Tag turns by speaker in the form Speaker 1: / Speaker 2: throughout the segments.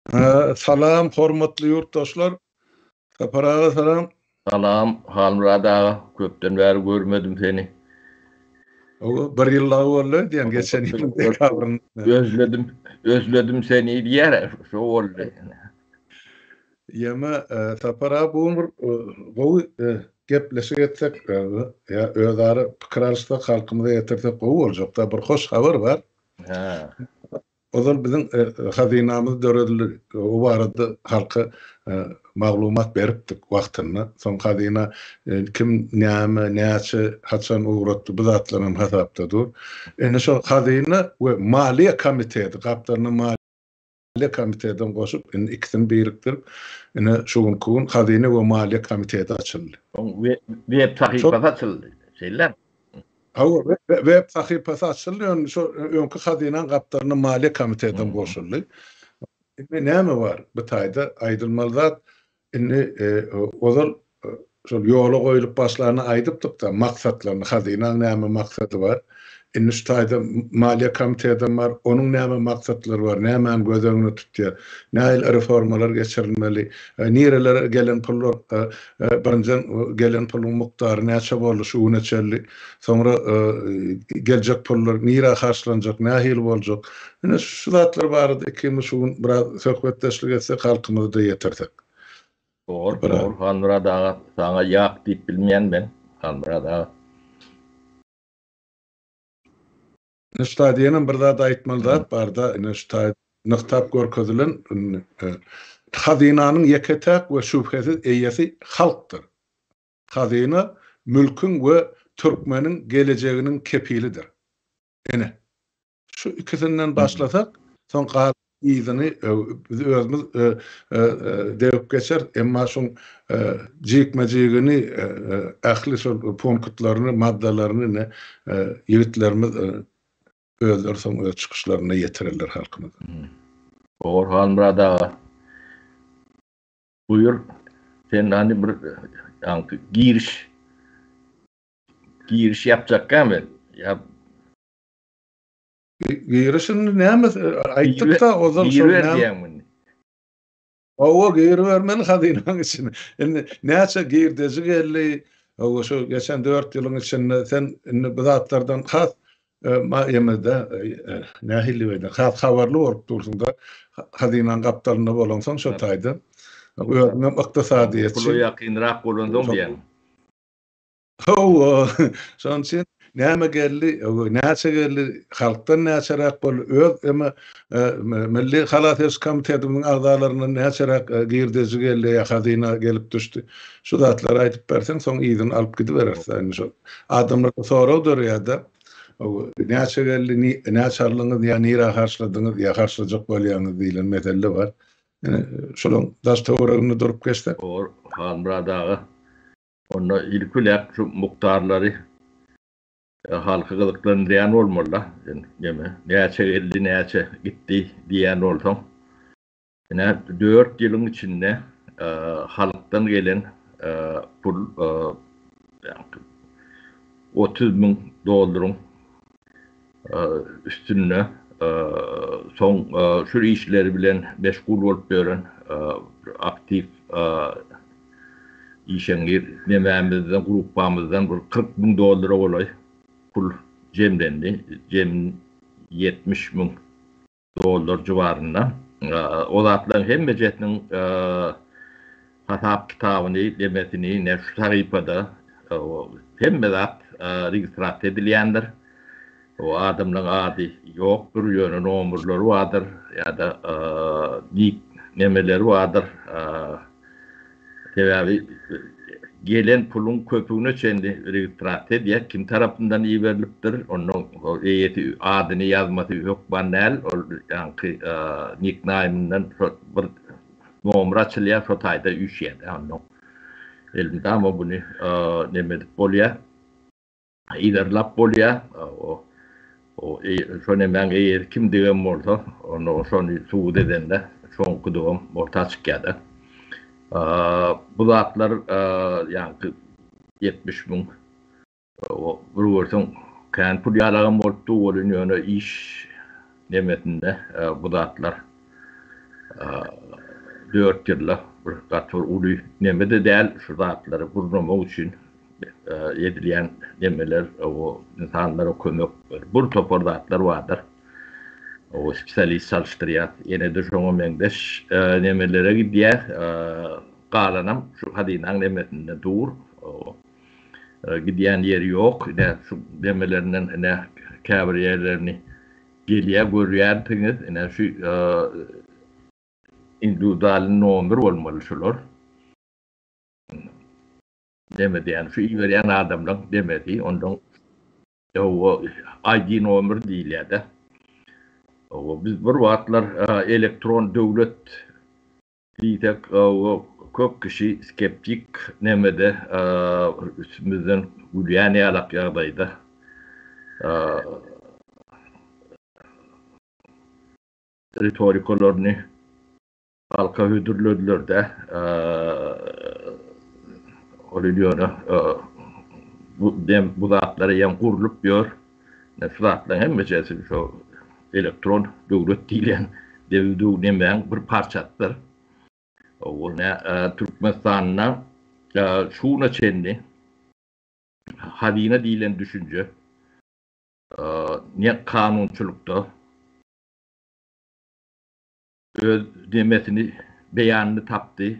Speaker 1: Salam, hormatly ýurtdaşlar. Saparaga salam.
Speaker 2: Salam, Halmurad ağa. Köpden bäri görmedim seni.
Speaker 1: O bir ýylla boldy diýen geçen ýylda kabryn.
Speaker 2: Özledim seni diýär. Şo boldy.
Speaker 1: Ýeme sapara bu gepleşik etsek ya özleri pikir alışda halkymyza ýetirsek gowy boljak da bir hoş habar bar.
Speaker 2: Ha.
Speaker 1: Ozal bizim hazinamız döredilir. O barada halka maglumat beripdik wagtyna. Soň hazina kim näme, näçe, haçan uğratdy bu zatlaryň hasapdadyr. Ene şo hazina we maliýe komiteti, gapdaryny maliýe komitetinden goşup ikisini birikdirip ene şoňkun hazina we maliýe komiteti açyldy.
Speaker 2: Web sahypasy açyldy. Şeýle.
Speaker 1: Hawa web sahypasy açyldy. Şo öňkü hazina gapdaryny maliýe komitetinden goşuldy. Näme var bu taýda aýdylmaly zat inni ozal şol ýola goýulyp başlaryny aýdypdyk da maksatlaryny hazina näme maksady var. Inni şu taýda maliýe komitetinden bar, onuň näme maksatlary bar, näme göz öňüne tutýar, näil reformalar geçirilmeli, nirelere gelen pullar, birinjen gelen puluň muktary näçe boldy, şu neçeli, soňra geljek pullar nire harçlanjak, nähil boljak. Ine şu zatlar barada ikimiz şu biraz söhbetdeşlik etsek halkymyza da ýetirdik.
Speaker 2: Doğru. Halmurad ağa saňa ýak diýip bilmeýän ben. Halmurad ağa.
Speaker 1: Stadiýanyň bir zat aýtmaly zat barda, ine stadiýa nyktap görkezilen hazinanyň ýeketäk we şüphesiz eýesi halkdyr. Hazina mülkün we türkmeniň gelejeginiň kepilidir. Ene şu ikisinden başlasak, soň galy ýyzyny biz özümiz dewip geçer, emma şoň jikmejigini ähli şol punktlaryny, maddalaryny ýigitlerimiz özleri soň öz çykyşlaryna ýetirirler halkymyza.
Speaker 2: Orhan Brada. Buyur. Sen hani bir giriş ýapjakmy? Ýap.
Speaker 1: Girişini näme aýtdyk da ozal şol näme? O gir bermeli hazinaň içine. Indi näçe girdesi geldi. O şu geçen 4 ýylyň içinde sen bu zatlardan has ýemede nähili weda has habarly bolup dursun da hazinaň gapdalyna bolansoň şo taýda. Öňe ykdysadyýetçi.
Speaker 2: Pulu ýakynrak bolandyň diýen.
Speaker 1: Şoň üçin näme geldi, näçe geldi, halkdan näçerak bol, öz ema Milli Halat Komitetining agzalarynyň näçerak girdesi geldi, hazina gelip düşdi. Şu zatlar aýdyp berseň, soň ýygyny alyp gidip berersen. Şo adamlar soraýdyr ýa-da näçe geldi, näçe arlyňyz ýa nire harçladyňyz, ýa harçlajak bolýanyz diýilen mesele bar. Şolaň daş töwereginde durup geçdi.
Speaker 2: Halmurad ağa. Onda ilkulak şu muktarlary halky gyzyklandyrýan bolmaly. Ýeme näçe geldi, näçe gitdi diýen bolsaň. Ene 4 ýylyň içinde halkdan gelen pul $30,000 üstüne soň şu işleri bilen meşgul bolup beren aktif işeňir nemämizden grupamyzdan bir $40,000 bolay pul jemlendi. Jem $70,000 civarında. O zatlaryň hemme jetiniň hasap kitabyny, demesini ne şu sahypada hemme zat registrasiýa edilýändir. O adamlaryň ady ýokdur, ýöne nomurlary bardyr, ýa-da nemeleri bardyr. Tebabi gelen pulun köpüğüne çendi registrasiýa diýip kim tarapyndan iýerilipdir, onuň eýeti adyny ýazmasy ýok banal, ýa-ni nickname'den bir nomur açylýar, şo taýda üşýär. Onuň elimde ama bunu nemedip bolýar. Iýerlap bolýar. Şo nemen eýer kim diýen bolsa, onu şonu suwd edende, şoňkudygym orta çykýardy. Bu zatlar yani 70,000 bir görsen kan pul ýalagan bolup ýöne iş nemetinde bu zatlar 4 yıllık bir gatır ulu nemede değil şu zatları kurmamak için edilen nemeler o insanlara kömek bir topar zatlar vardır. O spesialist çalıştırıyor. Yine de şoňa meňdeş nemelere gidiyor. Galanam şu hadinan nemesinde dur. Gidiyen yeri yok. Ne şu nemelerinden ne kabriyerlerini geliyor görüyorsunuz. Ne şu individual number olmalı şular. Demedi yani şu iyi veren adamlar demedi. Ondan o ID number değil ya da. Biz bir vaatlar elektron devlet diyecek o köp kişi skeptik nemede üstümüzden gülyani alak yağdaydı. Retorikalarını halka hüdürlödüler de oluyor bu zatları yan kurulup diyor. Ne zatlar hem meselesi şu elektron devlet diyen devdu nemen bir parçattır. O ne Türkmenistan'na şuna çendi hadine dilen düşünce ne kanunçulukta demesini beyanını taptı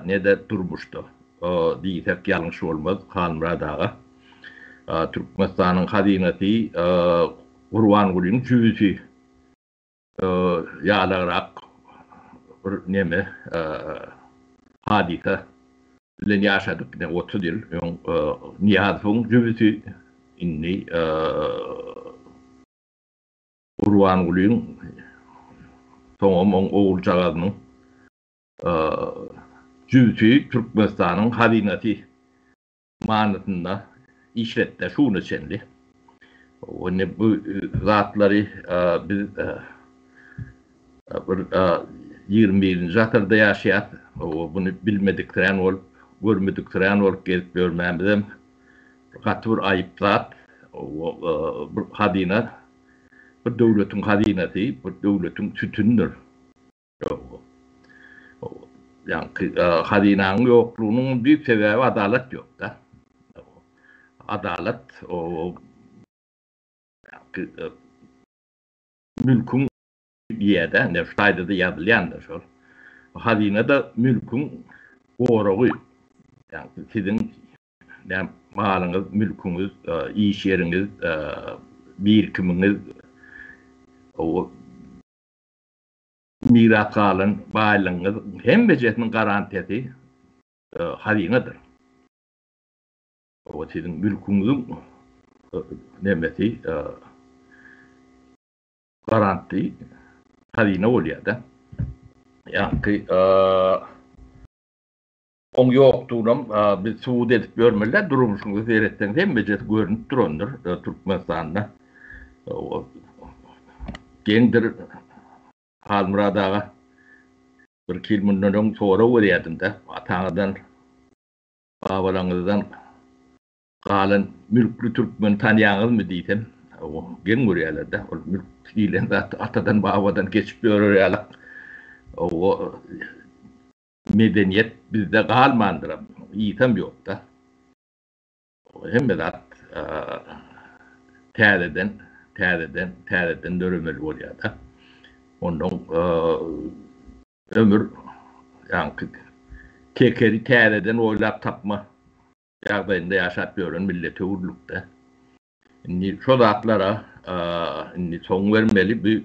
Speaker 2: ne de durmuştu. Diyecek yanlış olmaz Kanmuradağa. Türkmenistan'ın hadineti Urvan Gül'ün cüzü yağlarak neme hadise bilen yaşadık ne 30 yıl Nihat'ın cüzü inni Urvan Gül'ün soňam oğul çagadynyň cüzü Türkmenistan'ın hadineti manatında işletde şunu çenli. O ne bu zatları biz 21. asırda yaşayan o bunu bilmediklerin olup görmediklerin olup gelip görmemizim katır ayıp zat o bir hadine bir devletin hadineti bir devletin tütündür. Yani hadinenin yokluğunun büyük sebebi adalet yok da. Adalet o mülkün yerde neftayda da yazılandır şu. Hazine de mülkün oruğu. Yani sizin yani malınız, mülkünüz, iş yeriniz, birikiminiz o miras kalan baylığınız hem becetinin garantisi hazinedir. O sizin mülkünüzün nemesi garanti hazine oluyor da. Yani on yoktuğundan bir suud edip görmeler durmuşsunuz seyretten hem becet görünüp durandır Türkmenistan'da. Gendir Halmuradağa bir kilmundan sonra uğrayadım da ataňydan babalarınızdan kalan mülklü Türkmen tanıyanız mı diýsem o gen görýärler de o mülk diýilen zat atadan babadan geçip görýärler. O medeniyet bizde kalmandır. İyitem yok da. Hem de tereden dörümeli oluyor da. Ondan ömür yani kekeri tereden oylap tapma yağdayında yaşatıyorlar milleti uğurlukta. Şimdi şu zatlara son vermeli bir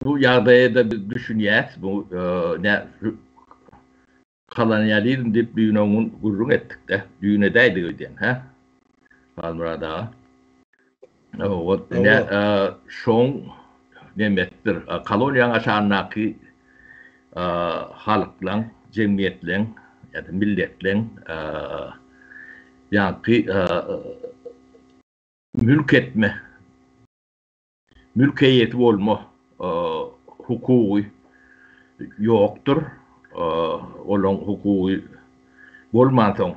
Speaker 2: bu yağdaya da bir düşünüyet. Bu ne kolonyalizm deyip düğünün gurrun ettik de. Düğünedeydi ödeyen. Halmuradağa. O ne şoň demetdir. Kolonyanın aşağındaki halklan, cemiyetlen ya da milletlen yani mülk etme, mülkiyeti olma hukuku yoktur. Olan hukuku olmadan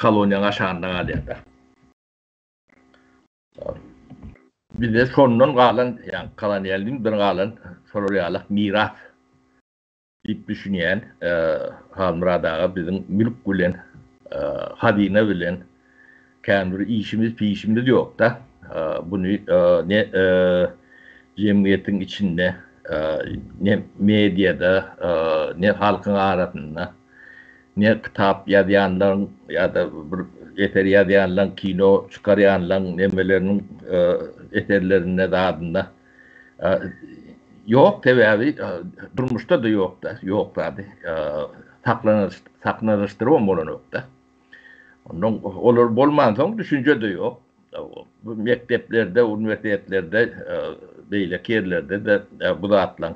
Speaker 2: kolonyanın aşağında kalıyor da. bize sonundan galan, yani kolonyalin bir galan sorulýarlyk miras diýip düşünýän Halmuradaga bizim mülk bilen, hadine bilen kän bir işimiz, pişimiz ýok da. Bunu ne cemiyetiň içinde, ne medyada, ne halkyň arasynda, ne kitap ýazýanlaryň ýa-da bir eter ýazýanlaryň, kino çykarýanlaryň nemeleriniň eterlerinde zadynda ýok sebäbi durmuşda da ýok da, ýok zady. Saklanışdyrma bolanok da. Ondan olar bolman soň düşünje de ýok. Bu mekteplerde, üniversitetlerde, beýle kerlerde de bu zatlaň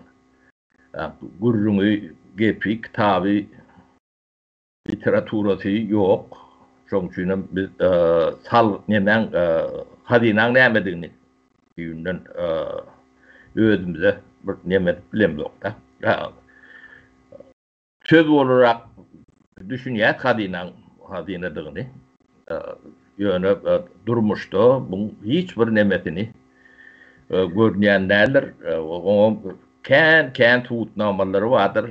Speaker 2: gurrungy, gepi, kitaby, literaturasy ýok. Şoň üçin biz sal nemen hadinaň nämedigini ýünden özümize bir neme bilen ýok da. Söz olarak düşünýär hadinadygyny. Ýöne durmuşda bu hiç bir nemetini görnýänler, kän tutnamalary bardyr.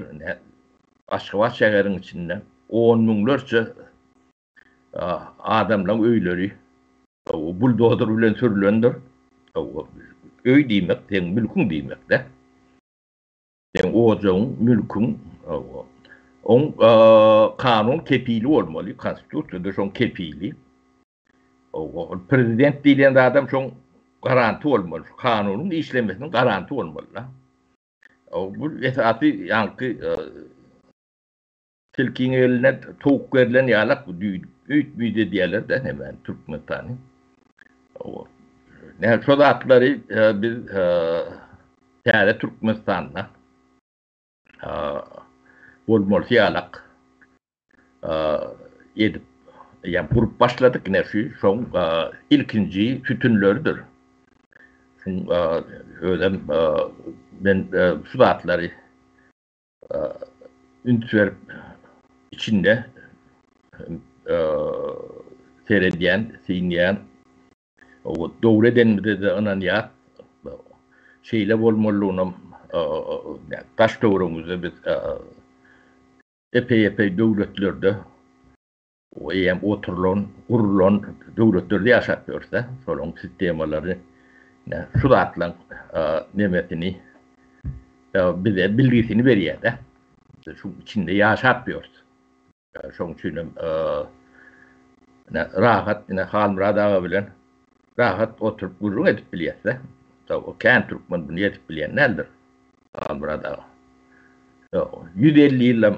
Speaker 2: Aşgabat şäheriniň içinde 10 miňlerçe adamlaryň öýleri buldozer bilen sürülendir. Öý diýmek, teň mülküň diýmek de. Teň ojaň mülküň on kanun kepili bolmaly, konstitusiýada şoň kepili. Prezident diýen adam şoň garanti bolmaly, kanunyň işlemesiniň garanti bolmaly. Bu esasy ýanky tilkiň eline towuk berilen ýalak bu büýde diýerler de hemen Türkmenistany. Ne şu zatlary biz täze Türkmenistanda bolmaly ýalak edip ýa gurup başladyk näşi şoň ilkinji tütünleridir. Şoň ödem ben şu zatlary ünsür içinde seredýän, sinýän o döwreden de ananýa şeýle bolmalygyny taş döwrüňizde biz epey döwletlerde o ýem oturulan, gurulan döwletlerde ýaşap ýörse, şolaň sistemalary şu zatlaň nemetini bize bilgisini berýär de. Şu içinde ýaşap ýörse. Şoň üçin rahat, Halmuradaga bilen rahat oturup gurrun edip bilýärse, o kän türkmen bunu edip bilýän nädir? Halmuradaga. 150 ýyl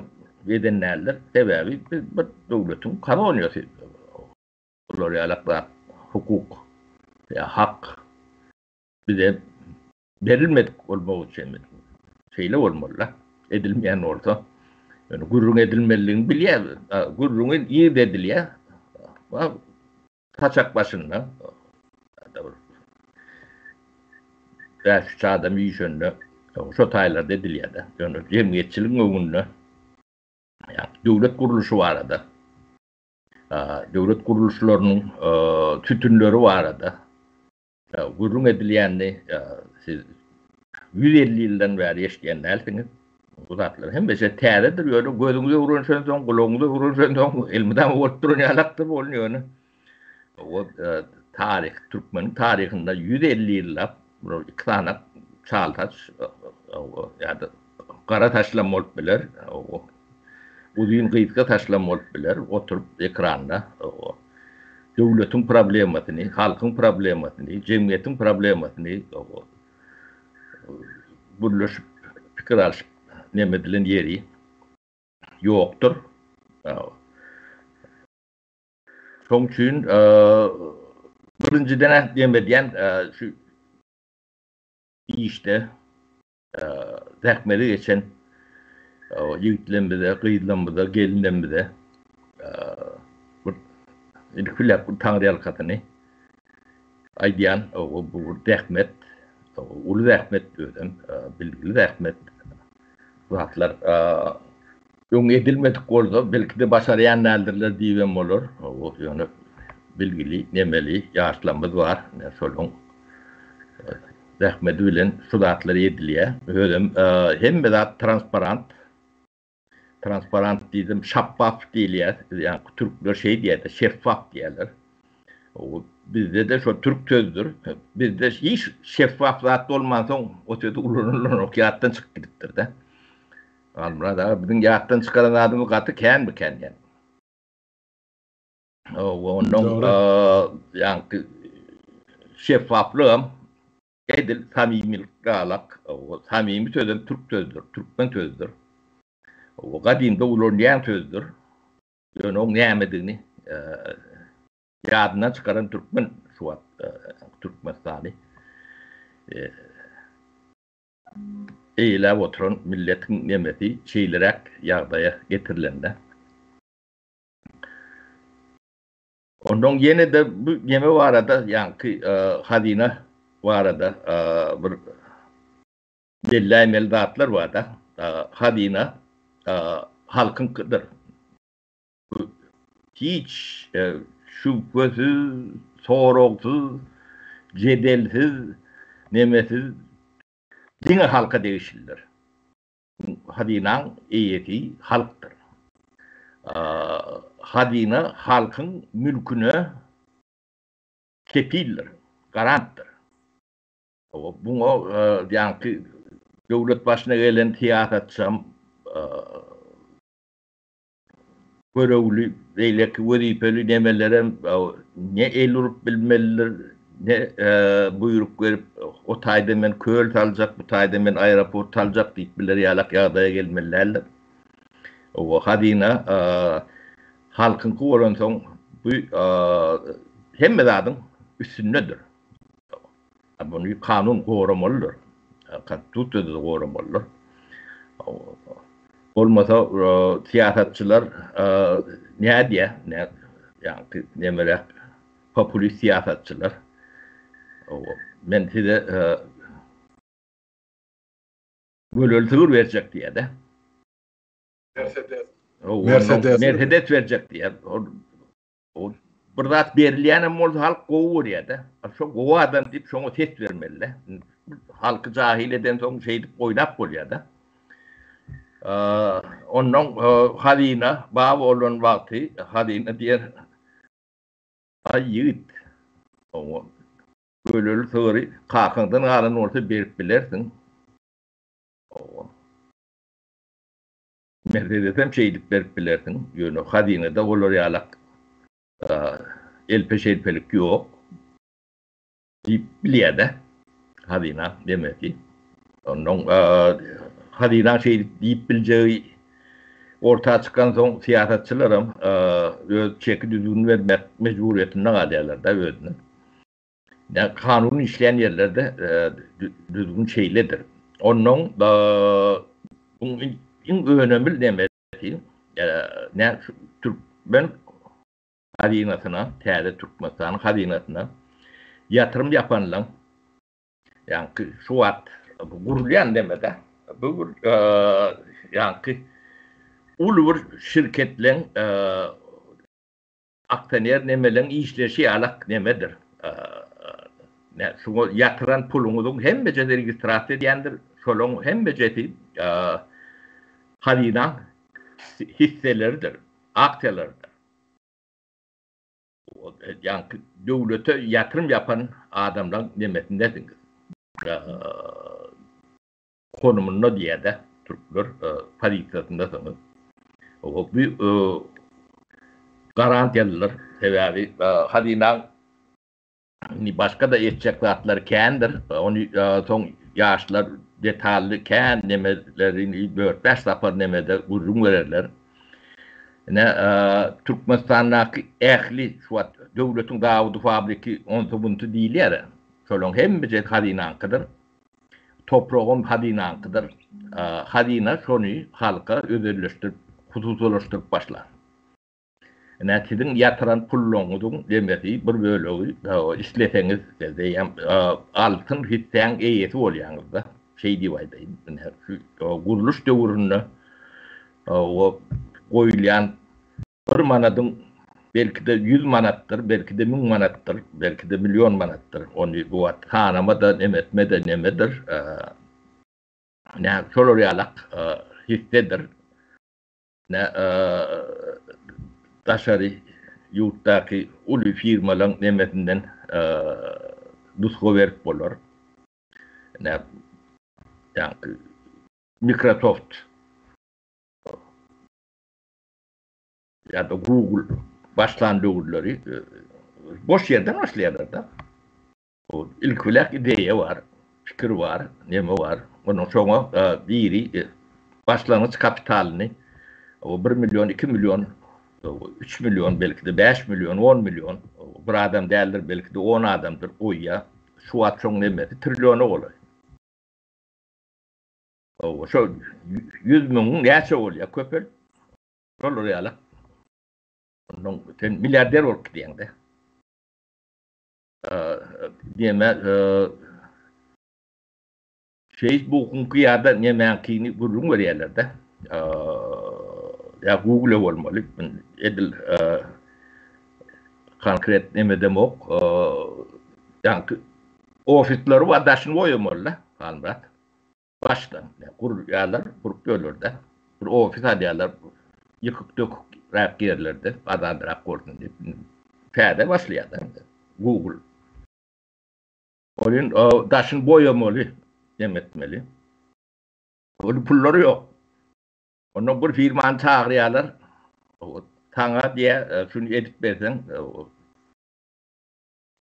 Speaker 2: edenler sebäbi biz bir döwletiň koloniýasy. Olar ýalak hukuk ýa hak bize berilmedik bolmak üçin şeýle bolmaly, edilmeýän bolsa gurrun edilmeliligini bilýär. Gurrun iyi edilýär. Kaçak başyndan şu adam ýüşünde şu taýlarda edilýär de. Ýöne jemgyýetçiligiň öňünde döwlet guruluşy barada. Döwlet guruluşlarynyň tütünleri barada. Gurrun edilýänni siz 150 ýyldan bäri eşitýän näsiňiz? Bu zatlar hem beşe täzedir ýöne gözüňize uranşan soň, gulagyňyza uranşan soň elmeden bolup duran ýalakdyr bolýar. O tarih, Türkmen tarihinde 150 ýyllap iki tane çaltaş ýa-da gara taşlama bolup biler. Uzun gıyıtka taşlama bolup biler. Oturup ekranda döwletiň problematyny, halkyň problematyny, jemgyýetiň problematyny birleşip pikir alşyp nemedilen ýeri ýokdur. Şoň üçin birinciden demedýän şu işte zähmeti geçen ýigitlerimizde, gyýytlarimizde, gelinlerimizde ilkilap taňryalkatyny aýdýan bu zähmet, uly zähmet diýerim, bilgili zähmet zatlar öň edilmedik bolsa belki de başarýan nälerler diýen bolar. Ýöne bilgili, nemeli ýaşlarymyz bar. Şolaň Rahmet bilen sudatları ediliye. Ödüm hem de transparant dedim, şeffaf diye, yani Türkler şey diye de şeffaf diyorlar. O bizde de şu Türk sözdür. Bizde hiç şeffaf zat olmazsa o sözü ulunurlar, o kağıttan çıkıptır da. Almura da bizim kağıttan çıkaran adımı katı ken yani. Onun yani şeffaflığım edil samimilik galak. O samimi sözüm Türk sözdür, Türkmen sözdür. O kadimde ulunlayan sözdür. Yani onun neyemediğini yadından çıkaran Türkmen şu an Türkmenistan'ı eyle oturan milletin nemeti şeylerek yağdaya getirilenler. Ondan yine de bu yeme var arada yani hadine var arada bir belli meldatlar var da hadine halkın kıdır. Hiç şüphesiz, soruksuz, cedelsiz, nemesiz dine halka değişirler. Hadinan eyeti halktır. Hadine halkın mülkünü kepildir, garanttır. Bunu yani devlet başına gelen tiyatroçam görevli deylek vazifeli demelere ne el olup bilmeliler, ne buyruk verip o tayda men köl alacak, bu tayda men aeroport alacak deyip bilir yalak yağdaya gelmeliler. O hadine halkın kuvaran son bu hem medadın üstündedir. Bunu kanun korumalıdır. Tuttuğu da korumalıdır. Olmasa siyasetçiler ne diye ne yani ne merak popülist siyasetçiler. Ben size böyle tığır verecek diye de. Mercedes verecek diye. O burada belirleyen halk kovuyor ya da. Şu kovu adam deyip şunu ses vermeli. Halkı cahil eden son şey oynap oluyor da. Onun hadine bağlı olan vakti hadine diğer ayıt. Böyle tığırı kalkından alın orta berip bilirsin. Mercedes'em şeylik berip bilirsin. Yani hadine de olur yalak. Elpelik yok. Biliyor da hadine demek ki. Onun hadine şey deyip bileceği ortaya çıkan son siyasetçilerim çeki düzgün vermek mecburiyetinden alıyorlar da özüne. Yani kanun işleyen yerlerde düzgün şeylidir. Onun en önemli demek ki ne Türkmen hadinasına, Türk Türkmenistan'ın hadinasına yatırım yapanlar yani şu an gurulayan demede bu yani ulu şirketlerin aktaner nemelerin işleşi alak nemedir. Ne şu yatıran pulunuzun hem beceri registrasyon ediyendir, şolun hem beceri hadinan hisseleridir, akteleridir. Yani devlete yatırım yapan adamların nemesindesiniz. Konumunu diye de Türkler politikasındasınız. O bir garantiyalılar sebebi hadinan başka da edecekler kendir. Onu son yaşlar detaylı kendimelerini 4-5 sefer nemede uzun verirler. Ne Türkmenistan'daki ehli şu an devletin Davud fabriki onu bunu değil ya. Şolun hem bir hadinankıdır. Toprağın hadinankıdır. Hadina şunu halka özelleştirip hususlaştırıp başlar. Ne sizin yatıran pulluğunuzun demesi bir böyle işleseniz altın hissen eyesi oluyorsunuz da şey divaydayım. Kuruluş devrinde o koyulayan bir manadın belki de 100 manattır, belki de 1000 manattır, belki de milyon manattır. Onu bu tanıma da emetme de nemedir. Ne şoloriyalak hissedir. Ne taşarı yurttaki ulu firmaların nemetinden dusko verip bolor. Ne yani Microsoft ya da Google başlandırıları boş yerden başlayanlar da. O ilk olarak ideya var, fikir var, neme var. Onun sonra biri başlangıç kapitalini o 1 milyon, 2 milyon, 3 milyon, belki de 5 milyon, 10 milyon bir adam değerler, belki de 10 adamdır. O ya şu at çok nemeti trilyonu oluyor. O şu 100 milyon neyse oluyor köpel. Olur ya. Onun milyarder olup diyen de. Diyeme Facebook'un kıyada nemenkini bulun var yerlerde. Ya Google olmalı. Edil konkret nemedem ok. Yani ofisleri var daşın koyuyorlar. Anlat. Baştan. Kur yerler, kurup görürler. Bir ofis hadiyalar yıkıp döküp rak yerlerde. Adan rak koydun diye. Perde başlıyor. Google. Onun daşın boyamalı. Demetmeli. Onun pulları yok. Onun bir firmanı çağırıyorlar. Sana diye şunu edip versen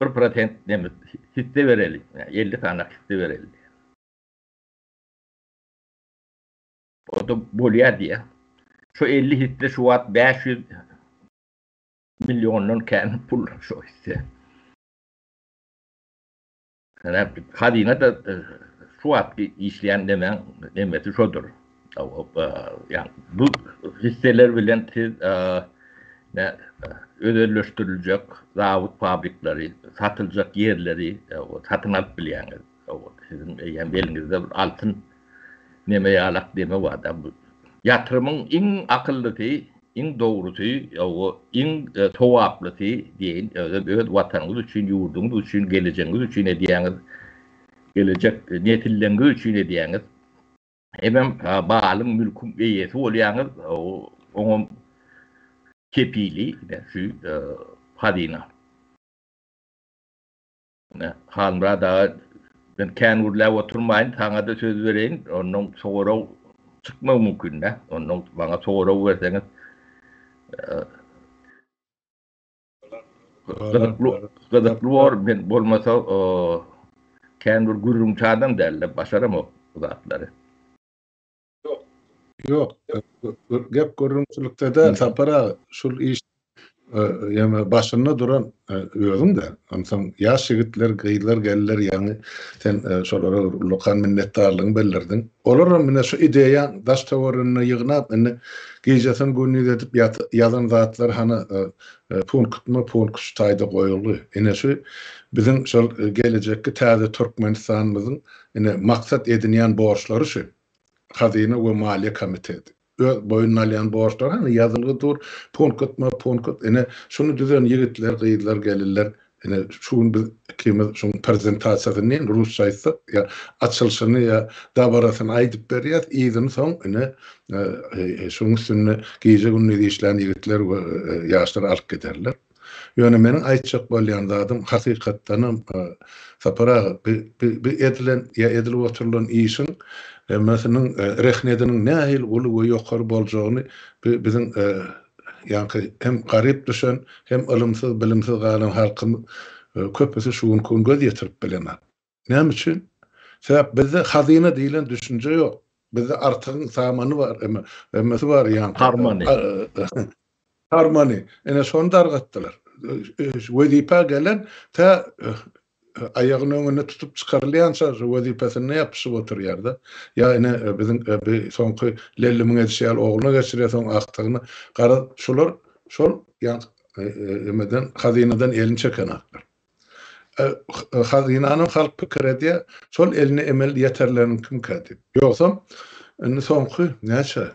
Speaker 2: 1% demet hisse verelim. Yani 50 tane hisse verelim. O da bolya diye. Şu 50 hisse şu at 500 milyonun kendi pul şu hisse. Yani kadına da şu at işleyen demeti şudur. Yani bu hisseler bilen özelleştirilecek zavut fabrikleri, satılacak yerleri satın alıp bileğiniz. Sizin yani belinizde altın nemeye alak deme var da bu. Yatırımın en akıllısı, en doğrusu, en tuhaflısı diyeyin. Vatanınız için, yurdunuz için, geleceğiniz için ediyeniz, gelecek netilleriniz için ediyeniz. Hemen bağlım mülkün üyesi oluyanız, onun kepili, şu hadina. Hanımra da ben kendimle oturmayın, sana da söz vereyim, onun sonra çıkma mümkün de, onun bana sonra verseniz gıdıklı var, ben olmasa kendim gururun çağdan derler, başaramam bu zatları.
Speaker 1: Yok. Gep görünçlükte de tapara şul iş yani başında duran özüm de. Ondan yaş yigitler, gıylar gelirler yani sen şolara lokal minnettarlığını bellirdin. Olar mine şu ideya daş tawarını yığnap ene gecesin günü edip yazan zatlar hani pun kuştayda koyuldu. Ene şu bizim şol gelecekki täze Türkmenistanymyzyň ene maksat edinýän borçlary şu. Hazine we Maliye Komiteti. Boyun alyan borçlar hani yazılgıdır, ponkut, ene şunu düzen yigitler, gıydılar gelirler, ene şun biz kimiz şun prezentasyasını Rusçaysa ya açılışını ya dabarasını aydıp beriyat, izin son ene şun üstüne giyecek ünlü işleyen yigitler ve yaşlar alıp giderler. Yani menin aytjak bolýan zatym hakykatdanam sapara bir edilen ya edilip oturulan işin meselen rehnedinin nähil uly we ýokary boljagyny bizim yani hem garyp düşen hem ilmsiz bilimsiz galan halkym köpüsi şuň gün göz ýetirip bilenler. Näme üçin? Sebäp bizde hazine diýilen düşünje ýok. Bizde artygyň samany var, emmesi var ýani. Harmony. Ene şonu dargatdylar. Wezipe gelen ta ayağını önüne tutup çıkarılyansa vazifesini yapışı oturýarda. Ya ene bizim soňky lellimin edişýär oğluna geçirýär soň aktygını gara şol ýa emeden hazineden elini çeken aklar. Hazinanyň halk pikiredi şol elini emel yeterlerini kim kädip. Ýoksa ene soňky näçe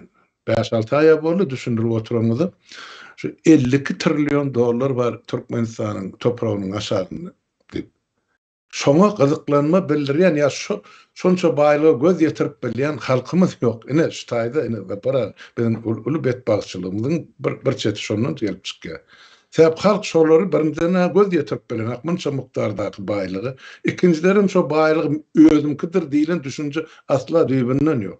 Speaker 1: 5-6 aýa boldy düşündirip oturamyzy. şu 52 trilyon dolar var Türkmenistan'ın toprağının aşağısında. Şoňa gyzyklanma bildirýän ýa şonça baýlyga göz ýetirip bilýän halkymyz ýok. Ine şu taýda ine bara biziň uly betbaşçylygymyzyň bir çeti şondan gelip çykýar. Sebäp halk şolary birincide göz ýetirip bilýän akmynça mukdardaky baýlygy, ikincilerin şo baýlygy özümkidir diýilen düşünje asla düýbinden ýok.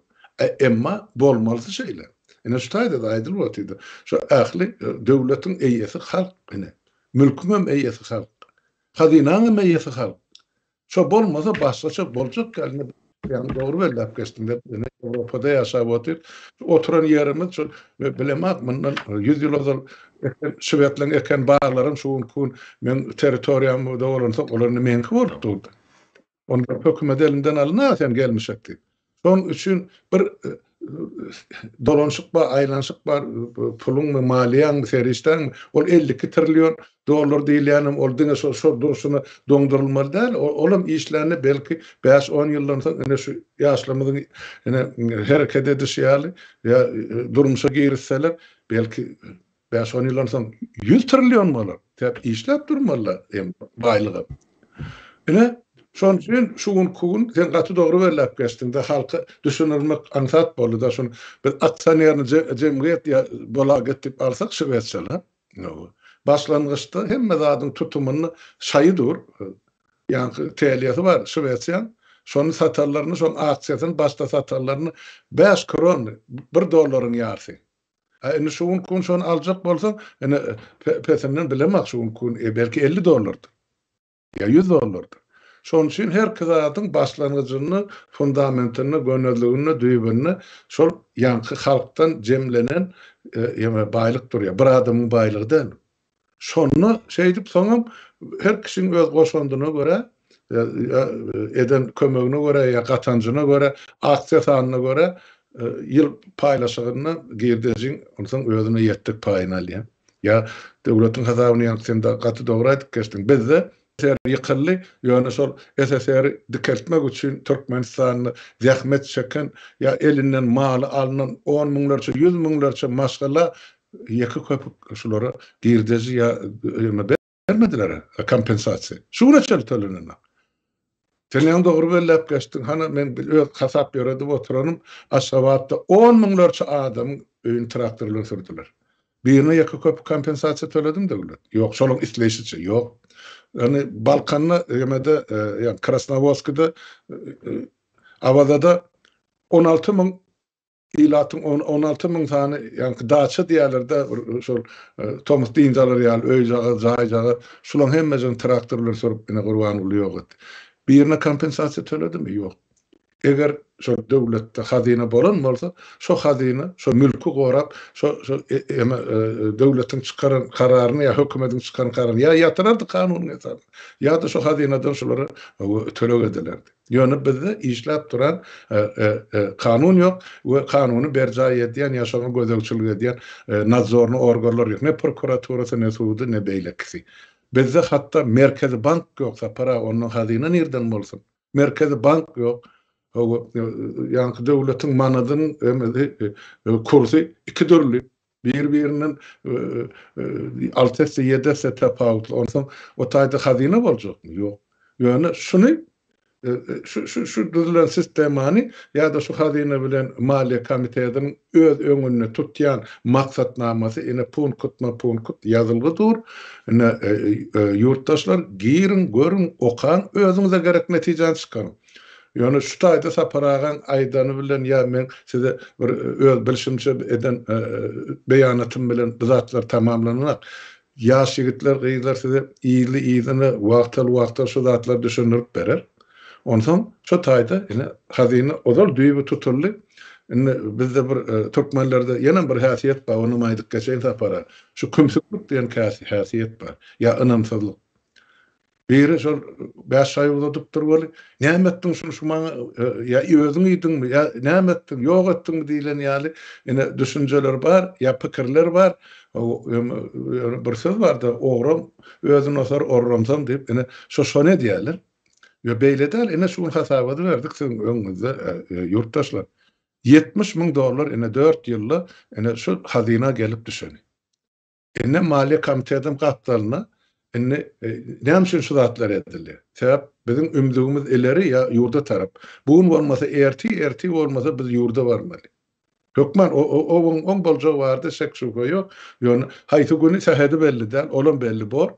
Speaker 1: Emma bolmaly şeýler. Ine şu taýda da aýdyl bolýardy. Şu ähli döwletiň eýesi halk ine. Mülküň eýesi halk. Hazinaň eýesi halk. Şo bolmasa başgaça boljak gelme yani doğru belläp geçdim de Awropada ýaşap otyr. Oturan ýerimiz şu bilemek mundan 100 ýyl ozal Şwedleň eken bağlarym şuň men territoriýamda bolansa olaryny menki bolup durdy. Onda hökümet elinden alynýar sen gelmişekdi. Şoň üçin bir dolanşyk bar, aýlanşyk bar, puluň we maliýaň serişden ol 52 trilyon dolar diýilýänim ol diňe şo duruşyny doňdurulmaly däl. Olam işlerini belki 5-10 ýyldan soň ene şu ýaşlamyzyň ene hereket edişi ýaly ýa durmuşa girirseler belki 5-10 ýyldan soň 100 trilyon bolar. Täp işläp durmalylar baýlygy. Ene şoň üçin şuň sen gaty dogry berläp geçdiň de halky düşünürmek ansat boldy da şoň bir aksionerni jemgyýet ýa bolaget diýip alsak şeýetçiler. Başlangyçda hemme zadyň tutumuny şaýydyr. Ýani teýliýeti bar şeýetçiler. Şonu satarlaryny, şoň aksiýasyny başda satarlaryny 5 kron, 1 dolaryň ýarsy. Ene şuň şonu aljak bolsaň, ene pesenden bilemek şuň belki 50 dolardyr. Ya 100 dolardyr. Şoň üçin her kizatyň başlangyjyny, fundamentini, gönelligini, düýbünni şol ýanky halkdan jemlenen baýlyk durýar. Bir adamyň baýlygy däl. Şonu şeýdip soňam her kişiň öz goşandyna görä, eden kömegine görä, ýa gatanjyna görä, aksiýa sanyna görä ýyl paýlaşygyny girdijiň, onsoň özüne ýetdik paýyny alýar. Ya döwletiň hasabyny ýa-da gaty dogry aýdyp geçdiň. Bizde ýykylly ýöne şol SSR dikeltmek üçin Türkmenistanyny zähmet çeken ýa elinden maly alynan 10 miňlerçe 100 miňlerçe maşgala ýeki köpük şolara girdiji ýa bermediler kompensasiýa. Şuna çeltelenene. Sen dogry belläp geçdiň. Hana men öz hasap ýöredip oturanym Aşgabatda 10 miňlerçe adam öýün traktorlar sürdüler. Birine ýeki köpük kompensasiýa töledim döwlet. Ýok, şolaň isleşiçi ýok. Yani Balkan'la yemede yani Krasnovodsk'da Avada'da 16.000 ilatın 16.000 tane yani daça diýerlerde şol Thomas diýinjalar ýaly öýjagy, jaýjagy şulan hemmejin traktorlar sorup ine gurban bolýar. Birine kompensasiýa töledimi? Ýok. Eger şo döwletde hazina bolan bolsa, şo hazina, şo mülkü gorap, şo döwletiň çykaran kararyny ýa hökümetiň çykaran kararyny ýa ýatyrardy kanuny ýatar. Ýa-da şo hazinadan şolary tölek edilerdi. Ýöne bizde işläp duran kanun ýok we kanuny berjaý edýän ýa şoňa gözegçilik edýän nazorny organlar ýok. Ne prokuraturasy, ne sudy, ne beýlekisi. Bizde hatta Merkezi Bank ýoksa para onuň hazina nerden bolsun? Merkezi Bank ýok. Yani döwletiň manadynyň kursy iki dörli. Bir-birinin 6-7 tepawutly. Onsoň o taýda hazina boljakmy? Ýok. Ýöne şuny şu düzülen sistemany ýa-da şu hazina bilen Maliýe Komitetining öz öňünde tutýan maksatnamasy ene punkt ýazylgydyr. Ene ýurtdaşlar girin, görün, okan, özüňize gerek netijeni çykaryn. Yani şu taýda saparagan aýdany bilen ýa men size bir öz bilişimçe eden beýanatym bilen bu zatlar tamamlanak. Ýaş ýigitler, gyýlar size iyili wagtal şu zatlar düşünürip berer. Onsoň şu taýda ine hazina ozal düýbi tutully. Bizde bir Türkmenlerde ýene bir häsiýet bar, onu maýdyk geçen sapara. Şu kümsüklik diýen häsiýet bar. Ýa ynamsızlyk. Biri şol 5 ay uzatyp durmaly. Näme etdiň şunu maňa ýa özüň ýitdiňmi ýa näme etdiň, ýok etdiňmi diýilen ýaly ene düşünjeler bar, ýa pikirler bar. Bir söz bardy, ogrum özüni osar orramsam diýip ene şone diýerler. Ýa beýledäl ene şuň hasabaty berdik siziň öňüňizde ýurtdaşlar. 70.000 dolar ene 4 ýylda ene şu hazina gelip düşeni. enne Maliye Komiteti'nin kaptanına näme şu zatlar edildi. Sebäp bizim ümidimiz ileri ya yurda tarap. Bugün bolmasa erti bolmasa biz yurda barmaly. Hökman on bolja bardy şek-şüphe ýok. Ýöne haýsy güni sähedi belli däl, olan belli bor.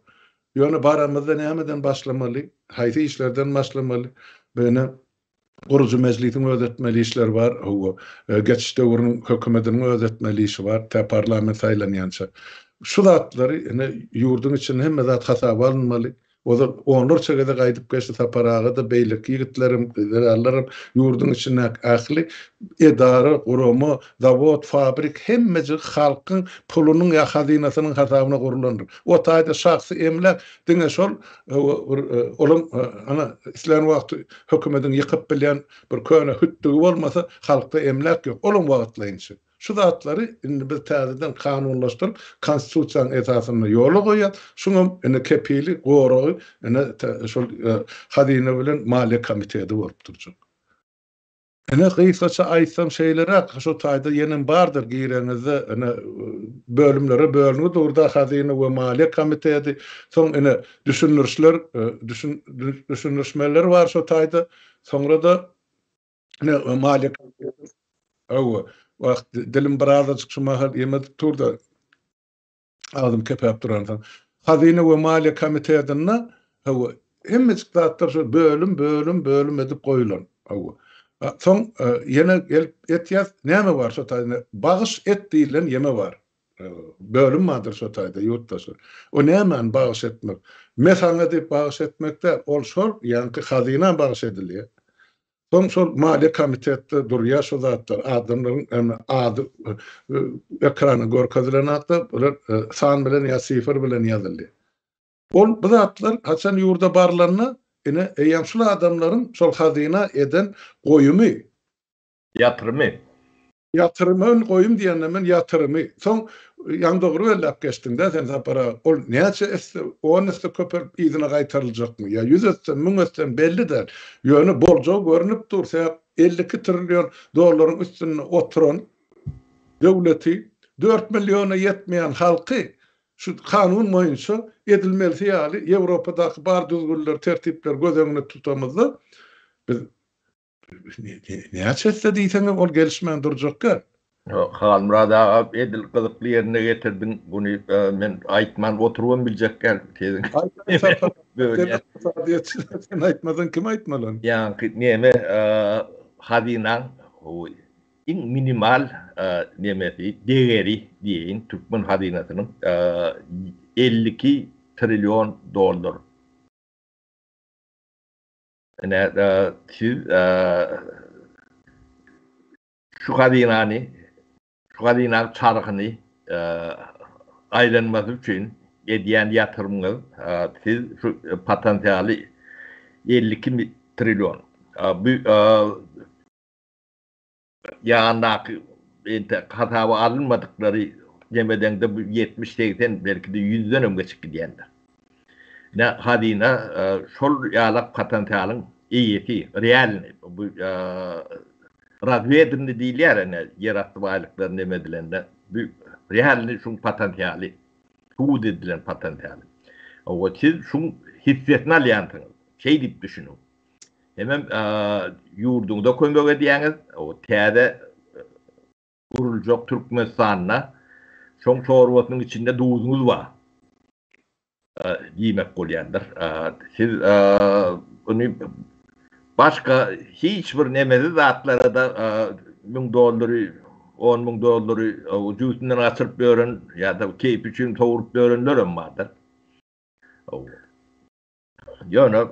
Speaker 1: Ýöne baramyzda nämeden başlamaly? Haýsy işlerden başlamaly? Beni Gurucu meclisiň özetmeli işler var. Geçiş döwrüniň hökümetiniň özetmeli işi var. Ta parlament saýlanýança. Şu zatlary ýurdun içinde hemme zat hasaba alınmaly. Onlar çegede gaýdyp geçdi taparaga da beýlik ýigitlerim, generallarym ýurdun içinde ähli edara, gurumy, zawod, fabrik hemmeci halkyň pulunyň ýa hazinasynyň hasabyna gurulandyr. O taýda şahsy emlek diňe şol olam ana islan wagty hökümetiň ýykyp bilen bir köne hüttügi bolmasa halkda emlek ýok. Olam wagtlaýynçy. Şu zatlary indi biz täzeden kanunlaşdyryp konstitusiýanyň esasyna ýola goýýar. Şuňa kepili, goragy şol hazine bilen Maliye Komiteti bolup durjak. Gysgaça aýtsam şeýlere şu taýda ýenem bardyr giýrenizde bölümlere bölünýär durda hazine we Maliye Komiteti soň düşünürşmeler var şu taýda. Soňra da Maliye Komiteti wagt dilim birazajyk şu mahal ýemedi turda adam kepep duran. Hazine we Maliye Komiteti'ne hemme zatlar şu bölüm edip goýulan. Soň ýene etýär näme bar şu taýda bagyş et diýilen ýeme bar. Bölüm madyr şu taýda ýurtda şu. O näme bagyş etmek? Mesana diýip bagyş etmekde ol şol ýa-ni hazina bagyş edilýär. Soň şol Maliye Komitetinde durýar şu zatlar adamlaryň ady ekrana görkezilenatda san bilen ýa sifir bilen ýazyldy. Ol bu zatlar haçan ýurda barlaryna eýem şol adamlaryň şol hazina eden goýumy, ýatyrmy goýum diýende men ýatyrmy. Soň ýan dogry bellep geçdiňde sen para ol näçe onusda köper ýyzyna gaýtaryljakmy? Ya 100 ötsen 1000 ötsen bellidir. Ýöne borjo görünüp dursa 52 trilyon dollaryň üstüne oturan döwleti 4 milyona ýetmeýän halky şu kanun boýunça edilmeli ýaly Ýewropadaky bar düzgünler, tertipler göz öňünde tutamyzda biz näçe diýsen ol gelişmän durjakka.
Speaker 2: Halmurad ağa edil gyzykly ýerine getirdiň. Buny men aýtman oturwam biljek gel.
Speaker 1: Sen aýtmadan kim aýtmalan?
Speaker 2: Ýa-ni näme hazinaň iň minimal nemesi değeri diýin Türkmen hazinasynyň 52 trilyon dollar. Siz şu hazinaň çarkyny aýlanmasy üçin edýän ýatyrymyňyz siz şu potensialy 52 trilyon. Bu ýa-ni hataba alınmadıkları jemeden de 70-80 belki de 100'den öňe geçip gidýändir. Hazina şol ýalak potensialyň iýeti, real bu razvedini diýilýär ýeratdy baýlyklar nemedilende bu realni şu potensialy, hud edilen potensialy. O siz şu hissiyetini alýansyňyz, şey diýip düşünün. Hemem ýurduňda kömek edýäňiz, o täze guruljak Türkmenistanyna şoň sorwatynyň içinde duýuňuz bar. Diýmek bolýandyr. Siz onu başka hiç bir nemesi zatlara da $1000, $10,000 ucuzundan açıp bören ya da keyif için tovurup börenler vardır. Yani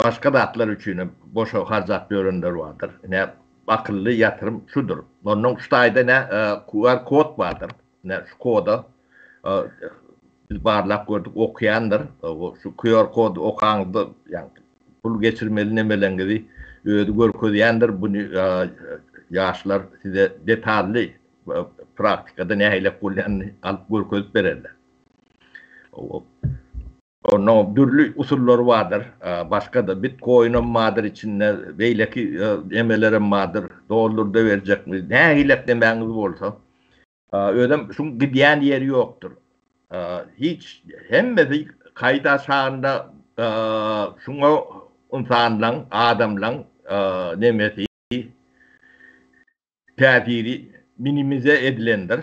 Speaker 2: başka zatlar için boşa harcap börenler vardır. Ne akıllı yatırım şudur. Onun şutayda ne QR kod vardır. Ne şu koda biz barlap gördük okuyandır. Şu QR kodu okandı yani pul geçirmeli nemelengi ödü görkezýändir. Bunu yaşlar size detallı praktikada nähile kullanýany alyp görkezip bererler. Onun türlü usulları vardır. Başka da Bitcoin'in vardır içinde, beyleki emelerim vardır. Dolar da verecek mi? Nähile demäňiz bolsa Ödem şun gidiyen yeri yoktur. Hiç hemmesi kayda sağında şuna insanlan, adamlan nemesi tefiri minimize edilendir.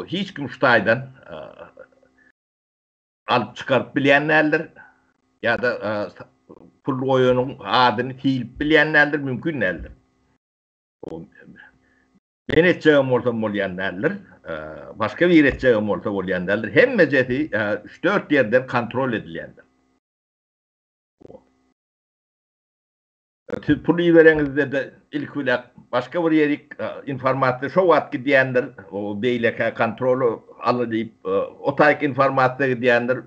Speaker 2: Hiç kim şutaydan alıp çıkarıp bilenlerdir. Ya da pul oyunun adını tilip bilenlerdir, mümkün neldir. Ben etçeğim olsa molyanlardır. Başka bir etçeğim olsa molyanlardır. Hem meceti 3-4 yerden kontrol edilendir. Siz pulu verenizde de ilk vilak başka bir yerik informasyon şu vat gidiyendir. O beyleke kontrolü alıp o tayk informasyon gidiyendir.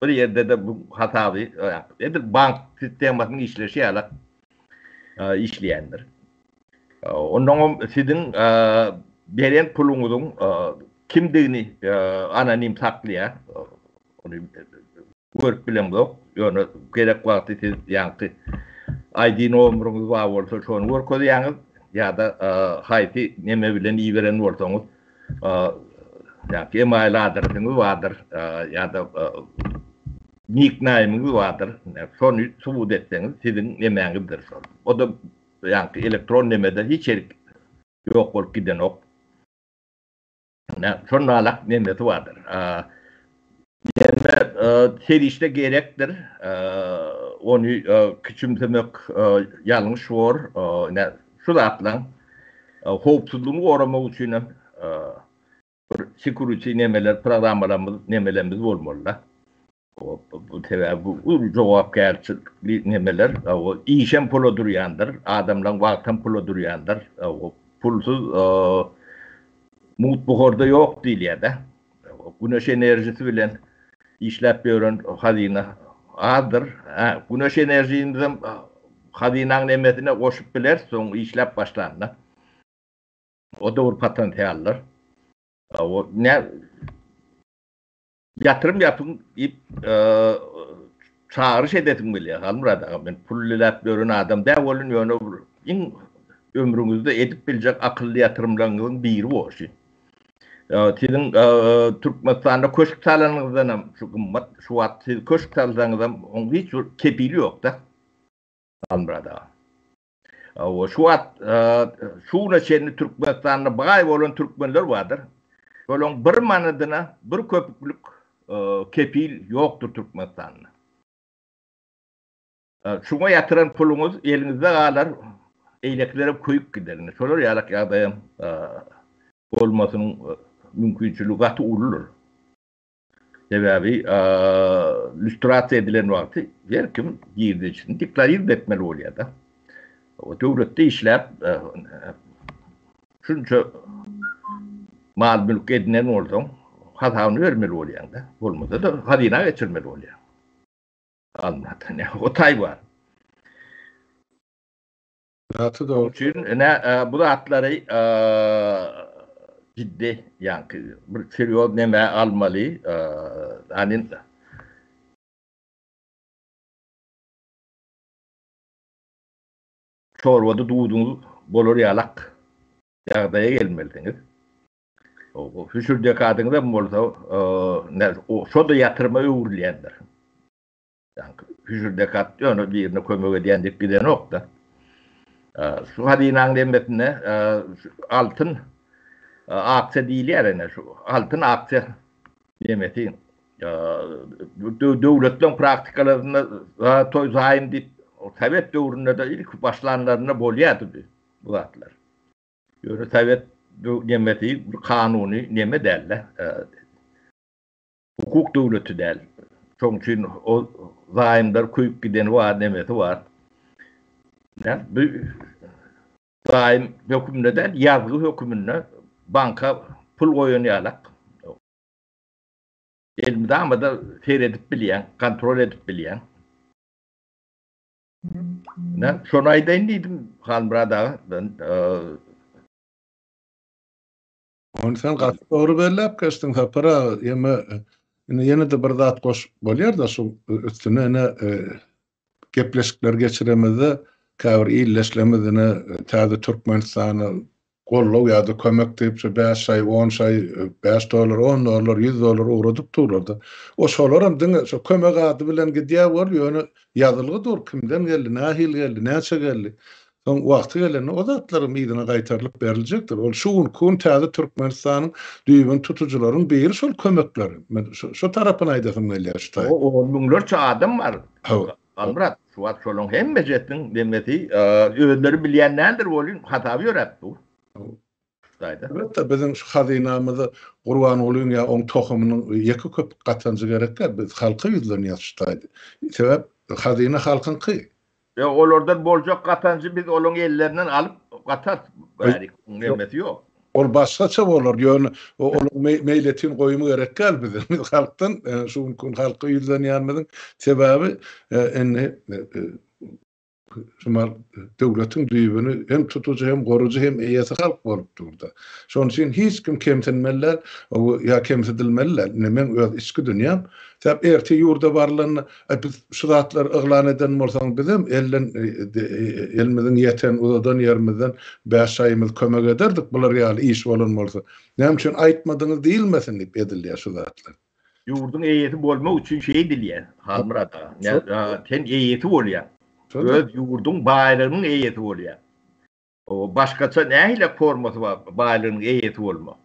Speaker 2: Bir yerde de bu hatalı bank sistemasının işleşi alak işleyendir. Onun sizin beren pulunuzun kimliğini anonim saklaya onu görüp bilen yok. Yani gerek vakti siz yankı ID numarınız var olsa şonu görüp koyuyorsunuz ya da hayti neme bilen iyi veren olsanız yani email adresiniz vardır ya da nickname'iniz vardır. Şonu subut etseniz sizin emeğinizdir. O da yani elektron nemede hiç yok olup giden yok. Sonra alak nemesi vardır. Neme serişte gerektir. Onu küçümsemek yanlış var. Şu da atlan hoopsuzluğunu korumak için security nemeler, programlarımız, nemelerimiz olmalı. Bu cevap gerçekli nemeler o işen pulu duruyandır. Adamdan vaktan pulu duruyandır. O pulsuz mut buharda yok değil ya da. Güneş enerjisi bilen işlep gören hazine adır. Güneş enerjimizin hazinenin nemesine koşup biler son işlep başlarına. O da bir potansiyeldir. O ne yatırım yapın çağrış edetim biliyor. Halmurada ben pullulap görün adam devolun yönü ömrünüzde edip bilecek akıllı yatırımlarınızın biri o şey. Sizin Türkmenistan'da köşk salanınızdan şu at siz köşk salanınızdan hiç kepili yok da Halmurada. Şu at şu neçeni Türkmenistan'da bağay olan Türkmenler vardır. Böyle bir manadına bir köpüklük kepil yoktur Türkmenistan'da. Şuna yatıran pulunuz elinizde kalır, eyleklere koyup giderini. Şöyle yalak yağdayım olmasının mümkünçülüğü katı ululur. Sebebi lüstrasyon edilen vakti her kim girdiği için dikları etmeli oluyor da. O devlette işlep şunca mal mülk edinen olsun hatanı vermeli oluyor da. Olmadı da hazine geçirmeli oluyor. Anladın ya. O tay var.
Speaker 1: Zatı doğru.
Speaker 2: Çünkü bu da atları ciddi yankı. Bir seriyoz neme almalı. Hani çorbadaduğduğunuz bolor yalak yağdaya gelmelisiniz. O hüşürde kadınızda mı olsa o şu da yatırma uğurlayandır. Yani hüşürde kat yani birine kömök ediyendik giden yok da. Şu hadinan demetine altın akse değil yani şu altın akse demeti devletin praktikalarında toy zahim deyip Sovyet dövründe de ilk başlananlarına boluyordu bu zatlar. Yani Sovyet demeti kanuni neme derler. Hukuk devleti der. Çünkü o zahimler kuyup giden var demeti var. Yani bu zahim hükümüne der, yargı hükümüne banka pul koyuyorlar. Elimde ama da seyredip bilen, kontrol edip bilen. Son ayda indiydim Halmurada. Ben
Speaker 1: onu sen katı doğru belirlep geçtin para yine de bir zat koş bolýar da şu üstüne gepleşikler geçiremedi, kavr illeşlemedine täze Türkmenistan'ı gollaw ýa-da kömek diýip 5 ay, 10 ay, $5, $10, $100 ugradyp durardy. O şolaram diňe şo kömek ady bilen gidýär bol, ýöne ýazylgy dur, kimden geldi, nähil geldi, näçe geldi. Soň wagty gelende o zatlar meýdana gaýtarylyp beriljekdir. Ol şu kun täze Türkmenistanyň düýbün tutucularyň biri şol kömekleri. Men şu tarapyny aýdasym gelýär.
Speaker 2: O müňlerçe adam bar.
Speaker 1: Hawa.
Speaker 2: Almrat, şuwat şolong hemme jetdiň demeti özleri bilýänlerdir bolýan, hata ýöretdi.
Speaker 1: Elbette bizim şu hazinamyzy Gurban olyň ýa oň tohumynyň ýeki köp gatanjy gerekler. Biz halky ýüzlerini ýatşytaýdy. Sebäp hazina halkynky.
Speaker 2: Olardan boljak gatanjy biz olaň ellerinden alyp gatat bärik. Demeti ýok.
Speaker 1: Ol başgaça bolar. Ýöne olaň meýletin goýumy gerekler bizim. Biz halkdan şu gün halky ýüzlerini ýanmadyň sebäbi şumar döwletiň düýbüni hem tutucu hem gorucu hem eýesi halk bolup durdy. Şoň üçin hiç kim kemtinmeller, ýa kemsidilmeller. Men öz içki dünýäm, sebäp erti ýurda barlaryny biz şu zatlar yglan eden bolsaň bizim elimiziň ýeten uzadan ýerimizden 5 aýymyz kömek ederdik. Bular ýaly iş bolan bolsa. Näme üçin aýtmadyňyz diýilmesin diýip edilýär şu zatlar.
Speaker 2: Ýurdun eýeti bolmak üçin şey edilýär. Halmrat. Ten eýeti bolýar. Öz ýurdun baýlarynyň eýeti bolýar. O başgaça nähile formaty bar baýlarynyň eýeti bolmak.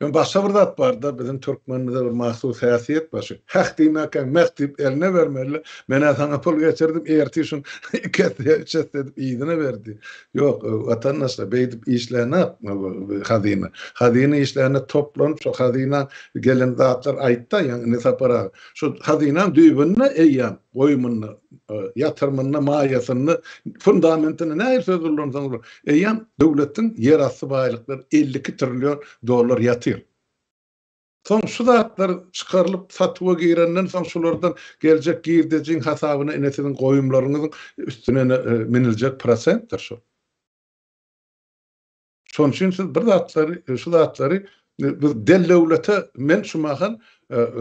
Speaker 1: Ben başga bir zat bar da bizim Türkmenimizde bir mahsus häsiýet bar. Haq diýmäken mektip eline bermeli. Men sana pul geçirdim, erti şun ketdi edip ýygyna berdi. Ýok, watandaşlar beýdip işlerini hazina. Hazina işlerini toplan, şu hazina gelen zatlar aýtda, ýani nesapara. Şu hazina düýbünne eýýän, goýumyny, ýatyrmyny, maýasyny, fundamentini näme sözlerden eýýän döwletiň ýer asty baýlykları $52 trilyon ýatyr. Soň şu zatlar çykarylyp satwa girenden soň şulardan geljek girdijiň hasabyna inetiň goýumlarynyň üstüne meniljek prosentdir şu. Şoň üçin siz bir zatlary, şu zatlary biz dellewlete men şumahan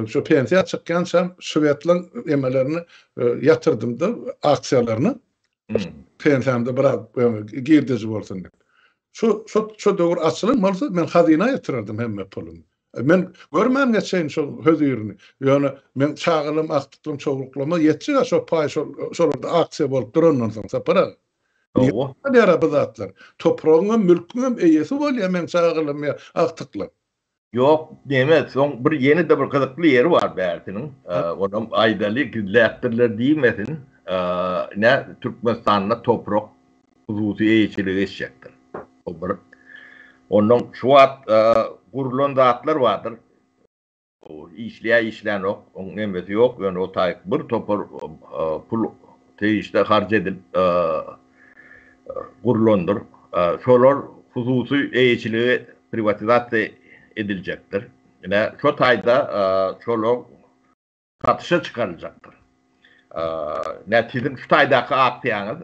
Speaker 1: şu pensiýa çykýansam Şowetlaň emelerini ýatyrdım da aksiýalaryny. Pensiýamda biraz girdiji bolsun diýip. Şu döwür açylmasa men hazina ýatyrardım hemme pulumy. Men görmem geçen şu hödürini. Ýöne men çağılym, aktyklym, çoğulklama ýetjek şu paý şollarda aksiýa bolup durandan soň sapara. O. Ýara bu zatlar. Topragyň, mülküň eýesi bolýar men çağılym ýa aktyklym.
Speaker 2: Yok, demet. Soň bir ýeni de bir gyzykly ýeri bar bärtiniň. Onuň aýdaly gizläpdirler diýmesin. Ne Türkmenistanyna toprak hususy eýçiligi geçecekdir. O bir. Onuň şu wagt gurulan zatlar bardyr. O işleýän ok, onuň emeti ýok, ýöne o taýyk bir topar pul teýişde harj edip gurulandyr. Şolar hususy eýçiligi privatizasiýa edilecektir. Yine şu taýda şolar satışa çıkarılacaktır. Netizm şu taýdaky aktiýanyz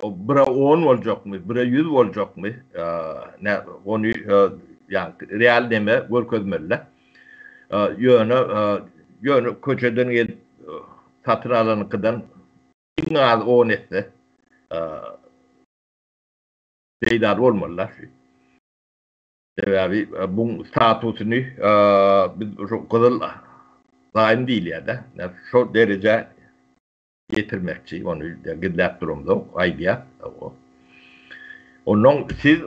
Speaker 2: o 1'e 10 boljakmy, 1'e 100 boljakmy? Ne onu yani real deme görkezmeli. Ýöne köçeden gelip satır alanykydan iň az 10 etse beýdar bolmalylar. Sebäbi bu statusyny biz şu gyzyl daim diýil ýa-da. Şu derece getirmekçi, onu gidläp durumda aýdýar. Onuň siz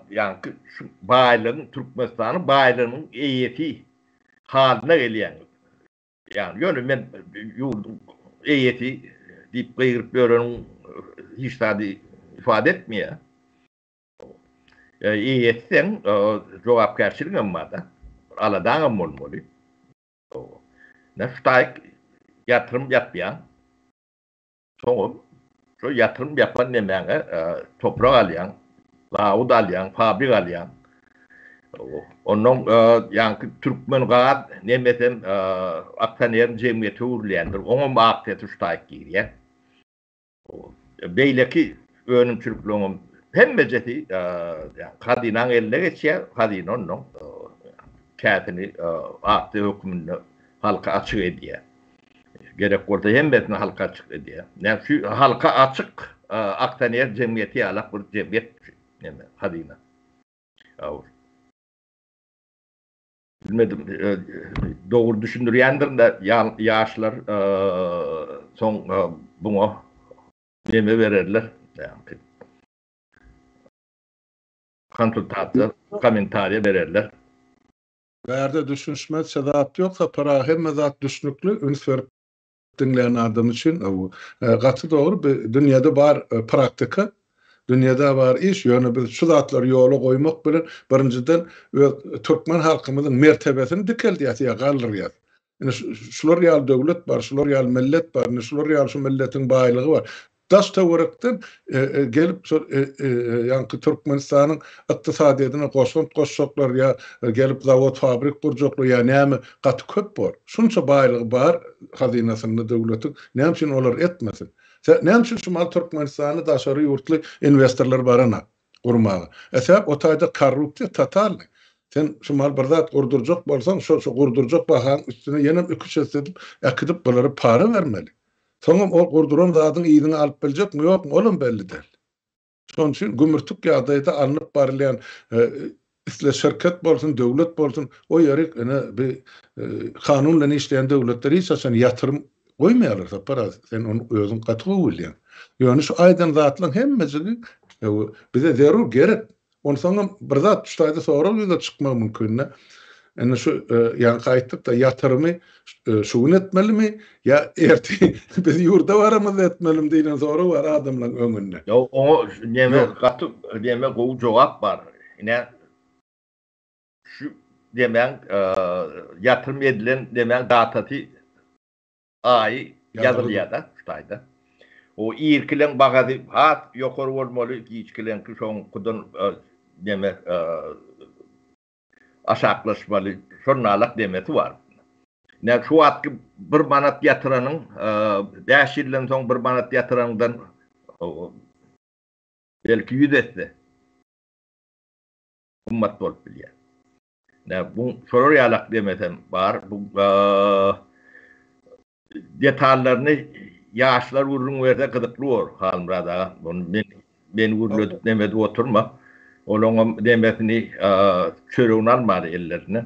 Speaker 2: yani şu baýlygyň Türkmenistanyň baýlygynyň eýeti halyna gelýän. Yani ýöne men ýurdum eýeti diýip gyýryp bereniň hiç täze ifade etmeýär. Eýetden jogapkärçiligim barda. Aladaňam bolmaly. Näştaýk ýatyrym ýapýan. Soň şu ýatyrym ýapan nemäňe toprak alýan, laud alýan, fabrik alýan. Onuň ýa-ni Türkmen gad nemesem aksioner jemgyýeti urlýandyr. Onuň aktiýeti ştaýk girýär. Beýleki önümçülükliğim hemmeceti kadinaň eline geçýär, kadin onuň kätini akty hökmünde halka açyk edýär. Gerek bolsa hemmesini halka açyk edýär. Näme şu halka açyk aktaner cemiyeti alak bir cemiyet hadina. Bilmedim, doğru düşündürýändir de ýaşlar soň buňa neme bererler, konsultasiýa, kommentariýa bererler.
Speaker 1: Bärde düşünşme sebäp ýoksa para hemme zat düşnükli üns berip dinleýän adam üçin gaty dogry dünýede bar praktika, dünýede bar iş ýöne biz şu zatlar ýola goýmak bilen birinciden türkmen halkymyzyň mertebesini dikeldiýär galyrýar. Ine şular ýaly döwlet bar, şular ýaly millet bar, şular ýaly şu milletiň baýlygy bar. Das töwerekden gelip ýa-ni Türkmenistanyň ykdysadyýatyna goşşoklar ýa gelip zawod fabrik kurjoklar ýa näme gaty köp bar. Şunça baýlygy bar hazinasyny döwletiň näme üçin olar etmesin? Näme üçin şu Türkmenistany daşary ýurtly investorlar barana gurmagy? Esäp o taýda korrupsiýa total. Sen şu mal bir zat gurdurjak bolsaň, şu gurdurjak bahan üstüne ýene 2 edip, akdyp bolary para bermeli. Soňam o gurduran zadyň ýygyny alyp biljekmi ýokmy, olam belli däl. Şoň üçin gümürtük ýagdaýda alınıp barylýan isle şirket bolsun, döwlet bolsun, o ýeri bir kanun bilen işleýän döwletler hiç açan ýatyrym goýmaýarlar, para sen onu özüň gaty bolýan. Ýöne şu aýdan zatlaryň hemmesi bize zerur gerek. Onu soňam bir zat şu taýda soraw ýa-da çykmak mümkin. Ene şu ýa gaýtyp da ýatyrymy şugun etmelimi ya erti biz ýurda baramy etmelim diýen soraw var adamlaryň öňünde.
Speaker 2: Yo o neme gaty neme gowy jogap bar. Ine şu demen ýatyrym edilen demen dataty ay ýazylýar da şu taýda. O ýerkilen bagady hat ýokary bolmaly, giçkilen şoň kudan deme aşaklaşmaly şonnalyk demeti var. Ne şu atky 1 manat ýatyranyň 5 ýyldan soň 1 manat ýatyranyňdan belki 100 etse ummat bolup bilýär. Ne bu şoraýalyk demetem bar. Bu detallaryny ýaşlar urun berde gyzykly bor. Halmrada bunu men urlup demedi oturma. Olaňam demetini çöreğini almadı ellerine.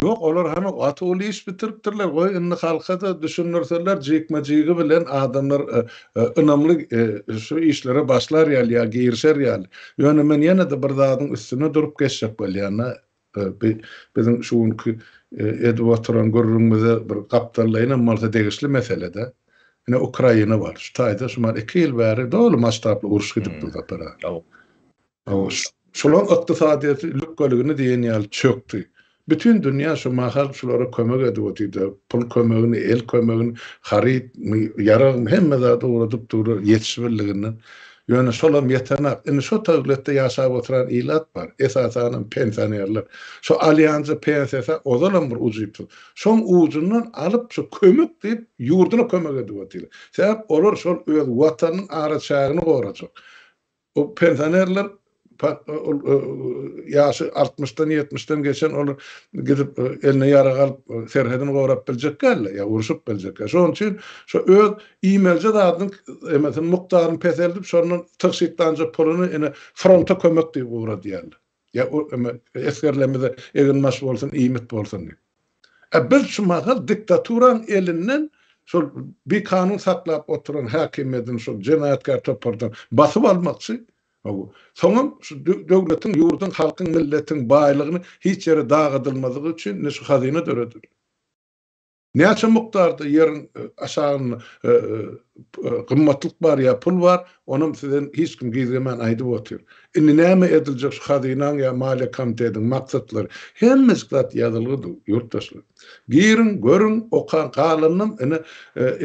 Speaker 1: Yok, olar heme gaty ol iş bitiripdirler. Goý indi halka da düşünürseler jekmejigi bilen adamlar ynamly şu işlere başlar ýaly, girişer ýaly. Ýöne men ýene de bir zadyň üstüne durup geçjek bolýan. Bizim şuňky edip oturan görürüňmize bir gapdalyna malta degişli meselede. Ine Ukraina var. Şu taýda şumal 2 ýyl bäri dolu maştaply uruş gidip durdy para. Şolan ykdysadyýaty lükgölügini diýen ýaly çökdi. Bütün dünýä şu mahal şulara kömek edýärdi. Pul kömegini, el kömegini, harit, ýarag hemme zat uğradyp durur ýetişbildiginden. Ýöne şolam ýetenek. Ine şu döwletde ýaşap oturan ilat bar. Esasen pensionerler. Şu alyansa pensiyasa ozalan bir ujup. Şoň ujundan alyp şu kömek diýip ýurduna kömek edýärdi. Sebäp olar şol öz watanyň araçagyny gorajak. O pensionerler ýaşy 60-dan 70-den geçen olar gidip eline ýarag alyp serhedini gorap biljekler ýa uruşup biljekler. Şoň üçin şu öz imelje zadyň emesin mukdaryny peseldip şonun tykşykdanja puluny ene fronta kömek diýip uğradýarlar. Ya eskerlemede egin maş bolsun, iýmet bolsun. Biz şu mahal diktaturan elinden şol bir kanun saklap oturan hakimiyetin şol jenayatkar topardan basyp almakçy. Soňam şu döwletiň, ýurdun, halkyň, milletiň baýlygyny hiç ýere dağıdylmazygy üçin şu hazine döredir. Näçe mukdarda ýerin aşagyny gymmatlyk bar ýa pul bar, onuň sizden hiç kim gizlemen aýdyp otur. Indi näme ediljek şu hazynaň ýa maliýe komitetiň maksatlary hemmesi zat ýazylgydy ýurtdaşlar. Girin, görün, okan galanyň ene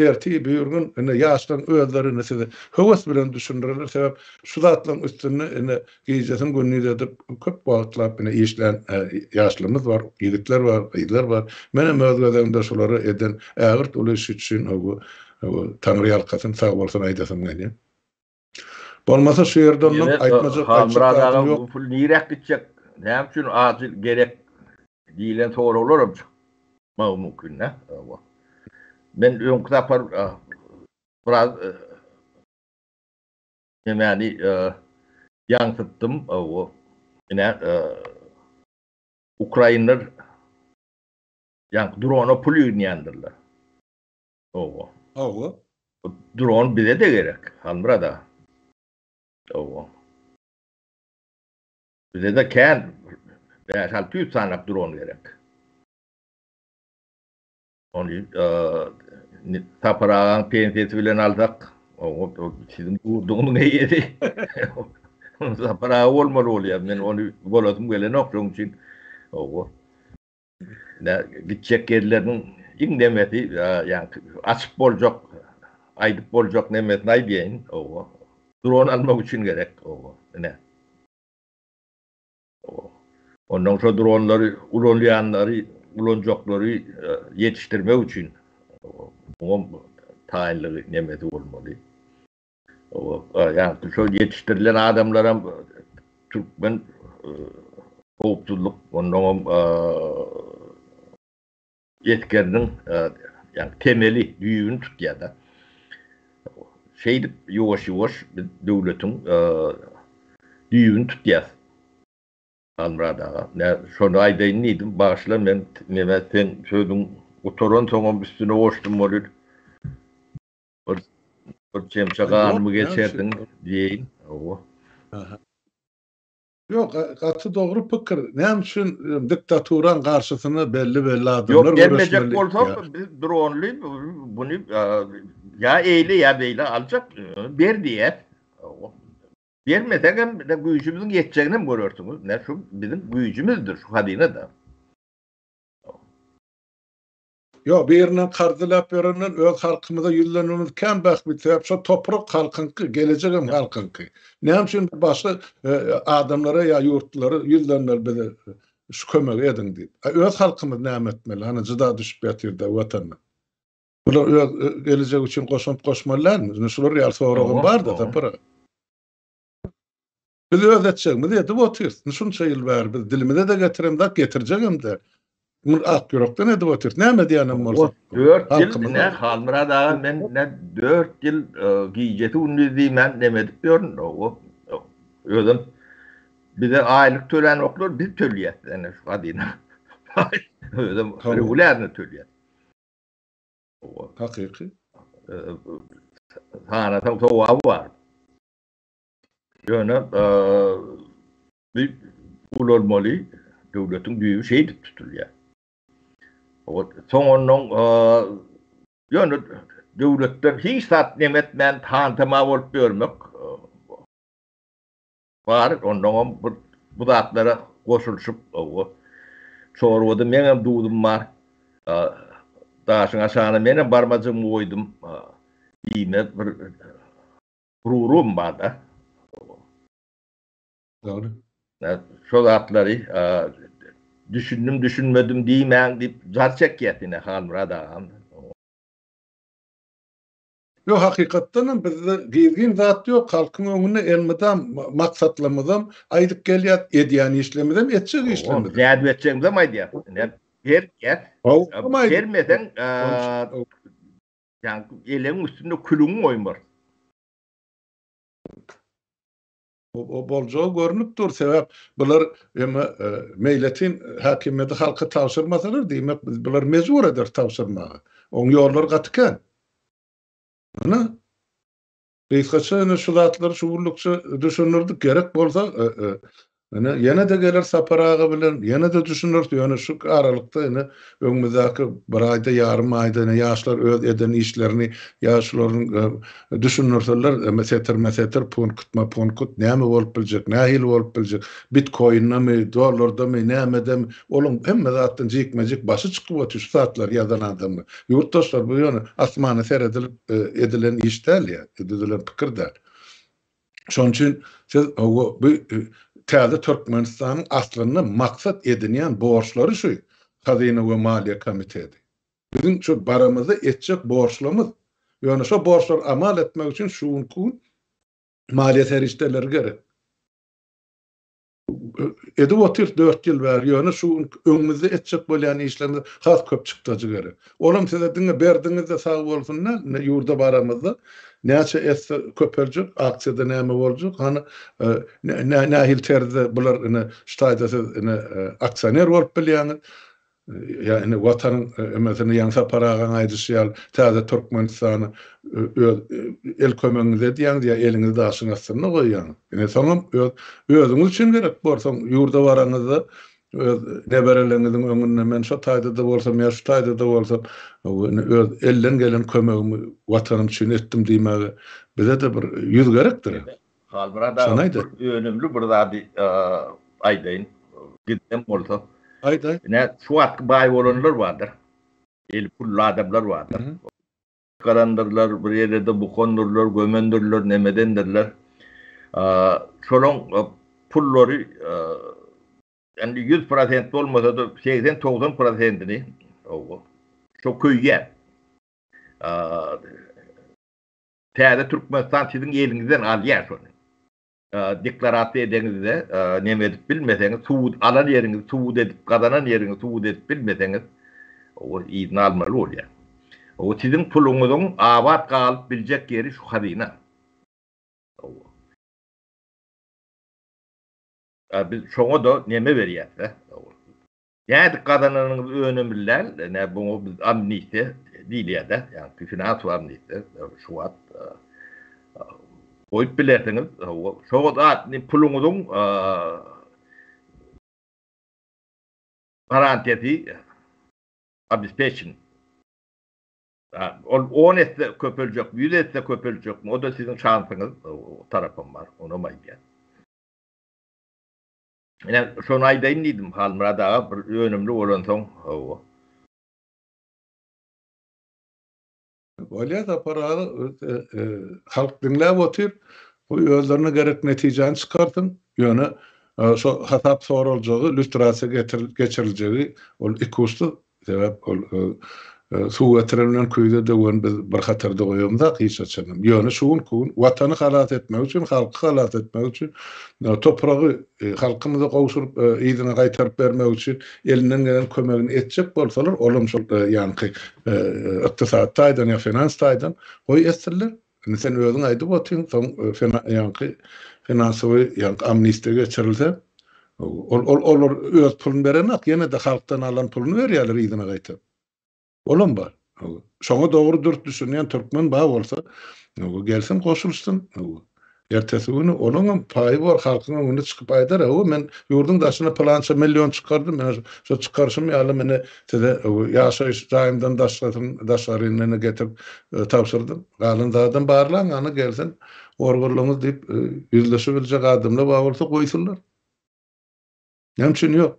Speaker 1: erti büýürgün ene ýaşlaryň özlerini size höwes bilen düşündirler. Sebäp şu zatlaryň üstüne ene gijesin günüde edip köp wagtlap ene işlen ýaşlarymyz bar, ýigitler bar, gyýlar bar. Menem özgedemde şolary eden ägirt ulyş üçin Tanrı ýalkasyň sag bolsun aýdasym gelýär. Bolmasa şu ýerde onuň aýtmajak
Speaker 2: Hamradaga bu pul nirek gitjek. Näme üçin azyl gerek diýilen sorawlar mümkin ne? Men öňkü tapar biraz yani yansıttım o yine Ukraynalar yani drone pulünyandılar. O drone bize de gerek. Hamrada. O bize de kan veya 600 tane drone gerek. Onu taparağın pensiyeti bilen aldık. O sizin durduğunun neydi? Taparağı olmalı oluyor. Ben onu boladım gelen okşun için. O gidecek yerlerin ilk demeti yani açık bolacak, aydıp bolacak nemet ne diyeyim. O drone almak için gerek. O ne? Ondan sonra droneları, uloncakları yetiştirmek için o tayinli nemeti olmalı. Yani şu yetiştirilen adamlara Türkmen kovupsuzluk, ondan yetkerinin yani temeli düğün Türkiye'de. Yavaş yavaş devletin düğün Türkiye'de. Anrada. Ne şonu aydayın neydim? Bağışla ben Mehmet'ten söyledim. O Toronto'nun üstüne hoştum olur. Bir çemçakanımı geçerdin diyeyim.
Speaker 1: Yok, katı doğru pikir. Ne için diktaturan karşısına belli adamlar
Speaker 2: yok gelmeyecek olsa drone'lu bunu ya eyle ya beyle alacak bir diye. Vermesek hem de gücümüzün yeteceğini mi görüyorsunuz? Ne şu bizim gücümüzdür şu hadine de.
Speaker 1: Yo, bir yerine kardılap verenen öz halkımıza yüzlenimizken bak bitip şu toprak halkınkı, geleceğim halkınkı. Ne için başka adamlara ya yurtları yüzlenler bize şu kömek edin deyip. Öz halkımız ne etmeli? Hani cıda düşüp yatirde vatanına. Bunlar gelecek için koşmalılar mı? Nuşular ya sorağın var da tapara. Biz özetçeğimiz dedi otuyoruz. Nuşun yıl var biz dilimide de getireceğim de. Bunu ak yüroktan edip otuyoruz. Ne medyanım olsa?
Speaker 2: 4 yıl ne halmıra dağı ben ne 4 yıl giyceti unlüzeyim ben demedik diyorum. Ödüm bize aylık tölen okulur biz tölüyet. Yani şu adine. Ödüm regularını tölüyet.
Speaker 1: Hakiki.
Speaker 2: Hanatan soğuğa var. Yani bir ul olmalı devletin büyüğü şeydi tutuluyor. Sonunun yani devletler hiç sat nimetmen tanıtıma olup görmek var. Ondan bu zatlara koşuluşup çoğurvadı menem duydum var. Daşın aşağına menem barmacığımı koydum. İyime bir gururum var da.
Speaker 1: Doğru.
Speaker 2: Şu zatları düşünmedim diyeyim deyip zar çekiyetine halmurada.
Speaker 1: Yok hakikaten bizde giydiğin zat yok. Halkın önüne elmeden maksatlamıdan aydık geliyat ediyani işlemeden etçek işlemeden.
Speaker 2: Ziyade edeceğimize mi ediyat? Vermeden yani elin üstünde külünün oymar.
Speaker 1: O bolca görünüp dur sebep bular meyletin hakimiyeti halka tavsırmasalar demek bular mecbur eder tavsırmağa. On yollar katıken. Ana beýkaça şu zatları şu urlukça düşünürdük gerek bolsa Yine de gelir saparağı bilen, yine de düşünür, yani şu aralykda yine öňümüzdäki bir aýda, ýarym aýda ýaşlar öz eden işlerini, ýaşlaryň düşünürseler, meseter punkt, näme bolup biljek, nähil bolup biljek, bitcoin'nami, dollardamy, nämedem, olum hemme zatdan jikmejik başy çykyp otur şu saatlar ýazan adamlar. Ýurtdaşlar bu ýöne asmana seredilip edilen işler ya, edilen pikirler. Şoň üçin siz bu täze Türkmenistanyň aslyny maksat edinýän borçlary şu Hazine we Maliýe Komiteti. Bizim şu baramyzda etjek borçlarymyz. Ýöne şu borçlar amal etmek üçin şuňky maliýe serişdeleri gerek. Edip otur 4 ýyl bäri ýöne şu öňümizde etjek bolýan işlerimiz has köp çykdyjy gerek. Olam size diňe berdiňizde sag bolsunlar, ýurda baramyzda näçe etse köpeljek, aksiyada näme boljak, hani nähil terde bular ine ştaýda ine aksioner bolup bilýän. Yani watanın mesela yansa paragan aýdyşýar, täze Türkmenistany el kömeňize diýen diýe eliňizi daşyň astyna goýýan. Ene soňam özüňiz üçin gerek bolsaň ýurda baraňyzda nebereleriňiziň öňünde men şo taýda bolsam, ýa şu taýda bolsam, öz elden gelen kömegimi watanym üçin etdim diýmegi bize de bir ýüz gerekdir.
Speaker 2: Halburada önümlü burada bir aýdaýyn gitdim bolsa.
Speaker 1: Aýdaý.
Speaker 2: Ne suat baý bolanlar vardır. El pullu adamlar vardır. Karandırlar, bir yerlerde bukondurlar, gömendürler, nemedendirler. Şolon pulları yani 100% olmasa da 80-90%'ni çok köýýär. Täze Türkmenistan sizin elinizden alýar şonu. Deklarasiýa edeňizde näme edip bilmeseňiz, suud alan ýeriňiz, suud edip gazanan ýeriňiz, suud edip bilmeseňiz, o izni almaly bolýar. O sizin puluňyzyň abat galyp biljek ýeri şu hazyna. Biz şoňa da näme berýär? Ýa-da gazananyňyz önemliler, näme bu biz amnistiýa diýilýär-de, ýani finans amnistiýa, şuat oýup bilersiňiz, şoňa da puluňyzyň garantiyeti обеспечен. 10 etse köpeljek, 100 etse köpeljek, o da sizin şansınız tarafım var, onu maýýar. Ene şonu aýdaýyn diýdim, Halmurada bir önemli bolan soň.
Speaker 1: Bolýar da paraly halk dinläp otyr, bu özlerine gerek netijeni çykartyn, ýöne şo hasap soruljagy, lüstrasiýa geçiriljegi, ol ikusly sebäp ol suw getirilen köýde döwen biz bir hatarda goýamda hyç açanam. Ýöne şuň kun watany halat etmek üçin, halky halat etmek üçin, topragy halkymyza gowşurup ýygyna gaýtaryp bermek üçin elinden gelen kömegini etjek bolsalar, olamşyl ýani ykdysat taýdan ýa finans taýdan goý etseler. Sen özüň aýdyp otyryn, ýani finansawy ýani amnistiýa geçirilse, olar öz pulunu berenek, ýene de halkdan alan pulunu berýärler ýygyna gaýtaryp. Olam bar. Şoňa dogry dürт düşünýän türkmen ba bolsa, gelsin goşulsun. Ertesi günü onuň paýy bar, halkyň öňüne çykyp aýdar, men ýurdun daşyna plança million çykardym, men şo çykarşym ýaly meni size ýaşaýyş daýymdan daşlaryny getirip tapşyrdym. Galan zadan barlaň, any gelsin orgurluňyz diýip ýüzleşip biljek adamlar ba bolsa goýsunlar. Näçin ýok?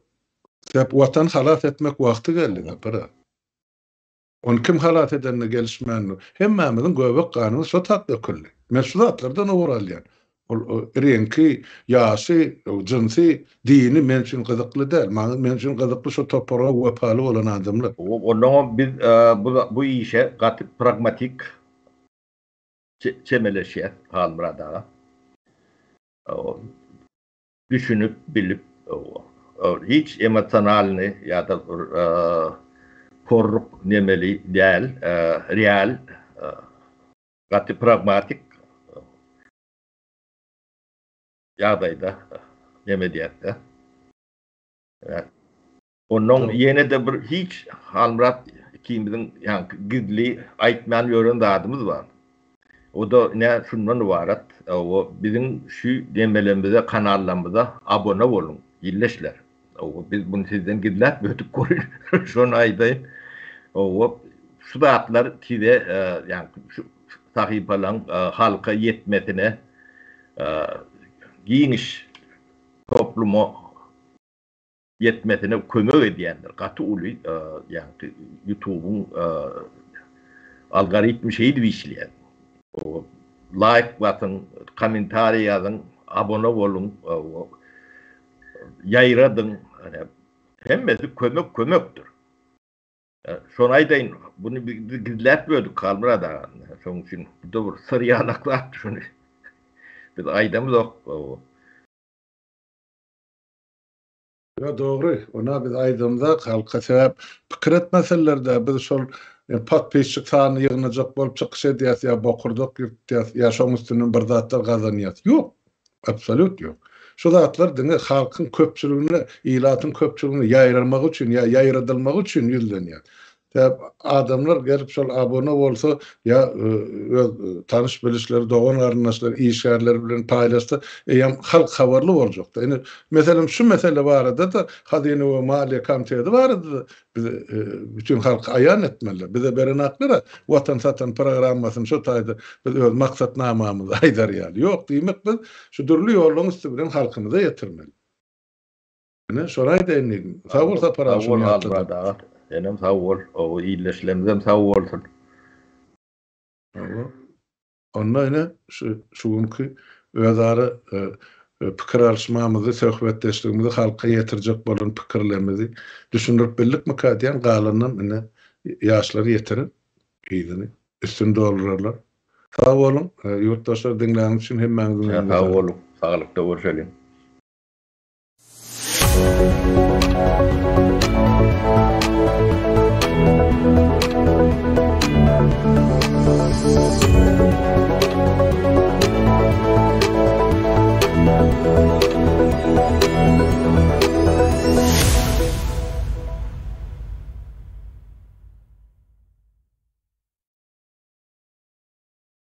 Speaker 1: Sebäp watan halat etmek wagty geldi, para. Onu kim halat edenine gelişmänli. Hemmemiziň göbek ganyny şo tatbykly. Meşruatlardan oralýan. Renki, ýaşy, jinsy, dini men üçin gyzykly däl. Men üçin gyzykly şo topraga wepaly bolan adamlar.
Speaker 2: Onuň biz bu işe gatyp pragmatik çemeleşýär Halmurada. Düşünüp bilip hiç emosionalny ýa-da korrup nemeli däl, real, gatyp pragmatik ýagdaýda neme diýär. Onuň ýene de bir hiç Halmurat ikimiziň ýani gizli aýtmaýan ýören dadymyz bar. O da ne şundan ibaret, o bizim şu demelerimize, kanallarımıza abone olun, illeşler. Biz bunu sizden gizlep ötüp koyun, şunu aydayın. Şu dağıtlar size, yani şu sahip olan halka yetmesine, giyiniş toplumu yetmesine kömek ediyenler. Katı ulu, yani YouTube'un algoritmi şeyi de işleyen. Like batın, komentar yazın, abone olun, yayradın. Hemmesi kömöktür. Şonu aydayın, bunu gizlep böldük Halmurada. Şonun için bu da bir sır yanaklar şunu. Biz aydamız yok.
Speaker 1: Ya doğru. Ona biz aydymda halka sebäp pikir etmeselerde biz şol pat peşçik sany ýygnajak bolup çykyş edýäs ýa bokurduk ýurtdýas ýa şoň üstünden bir zatlar gazanýas. Ýok. Absolut ýok. Şu zatlar diňe halkyň köpçüligini, ilatyň köpçüligini ýaýrarmak üçin ýa ýaýradylmak üçin ýüzlenýär. Täp adamlar gelip şol abone bolsa ýa öz tanış bilişleri, dogan garyndaşlar, işgärler bilen paýlaşsa, ýa halk habarly boljak da. Ene meselem şu mesele barada da Hazine we Maliýe Komiteti barada biz bütün halk aýan etmeli. Bize berenaklara watan satan programmasyny şu taýda biz öz maksatnamamyzy aýdarýar. Ýok diýmek biz şu dürli ýolun üstü bilen halkymyza ýetirmeli. Ene şoray deýin. Sag bolsa paraşyny ýatdy.
Speaker 2: Enem sağ ol. O iyileşlemizem sağ olsun.
Speaker 1: Onda ene şu günkü özara pikir alşmamyzy, söhbetdeşligimizi halka ýetirjek bolan pikirlerimizi düşünüp bildik mukadiýan galandan ene ýaşlary ýetirin. Ýygyny üstünde olurlar. Sağ olun. Ýurtdaşlar dinleýän üçin hemmäňize
Speaker 2: Sağ olun. Sağlıkda görüşelim.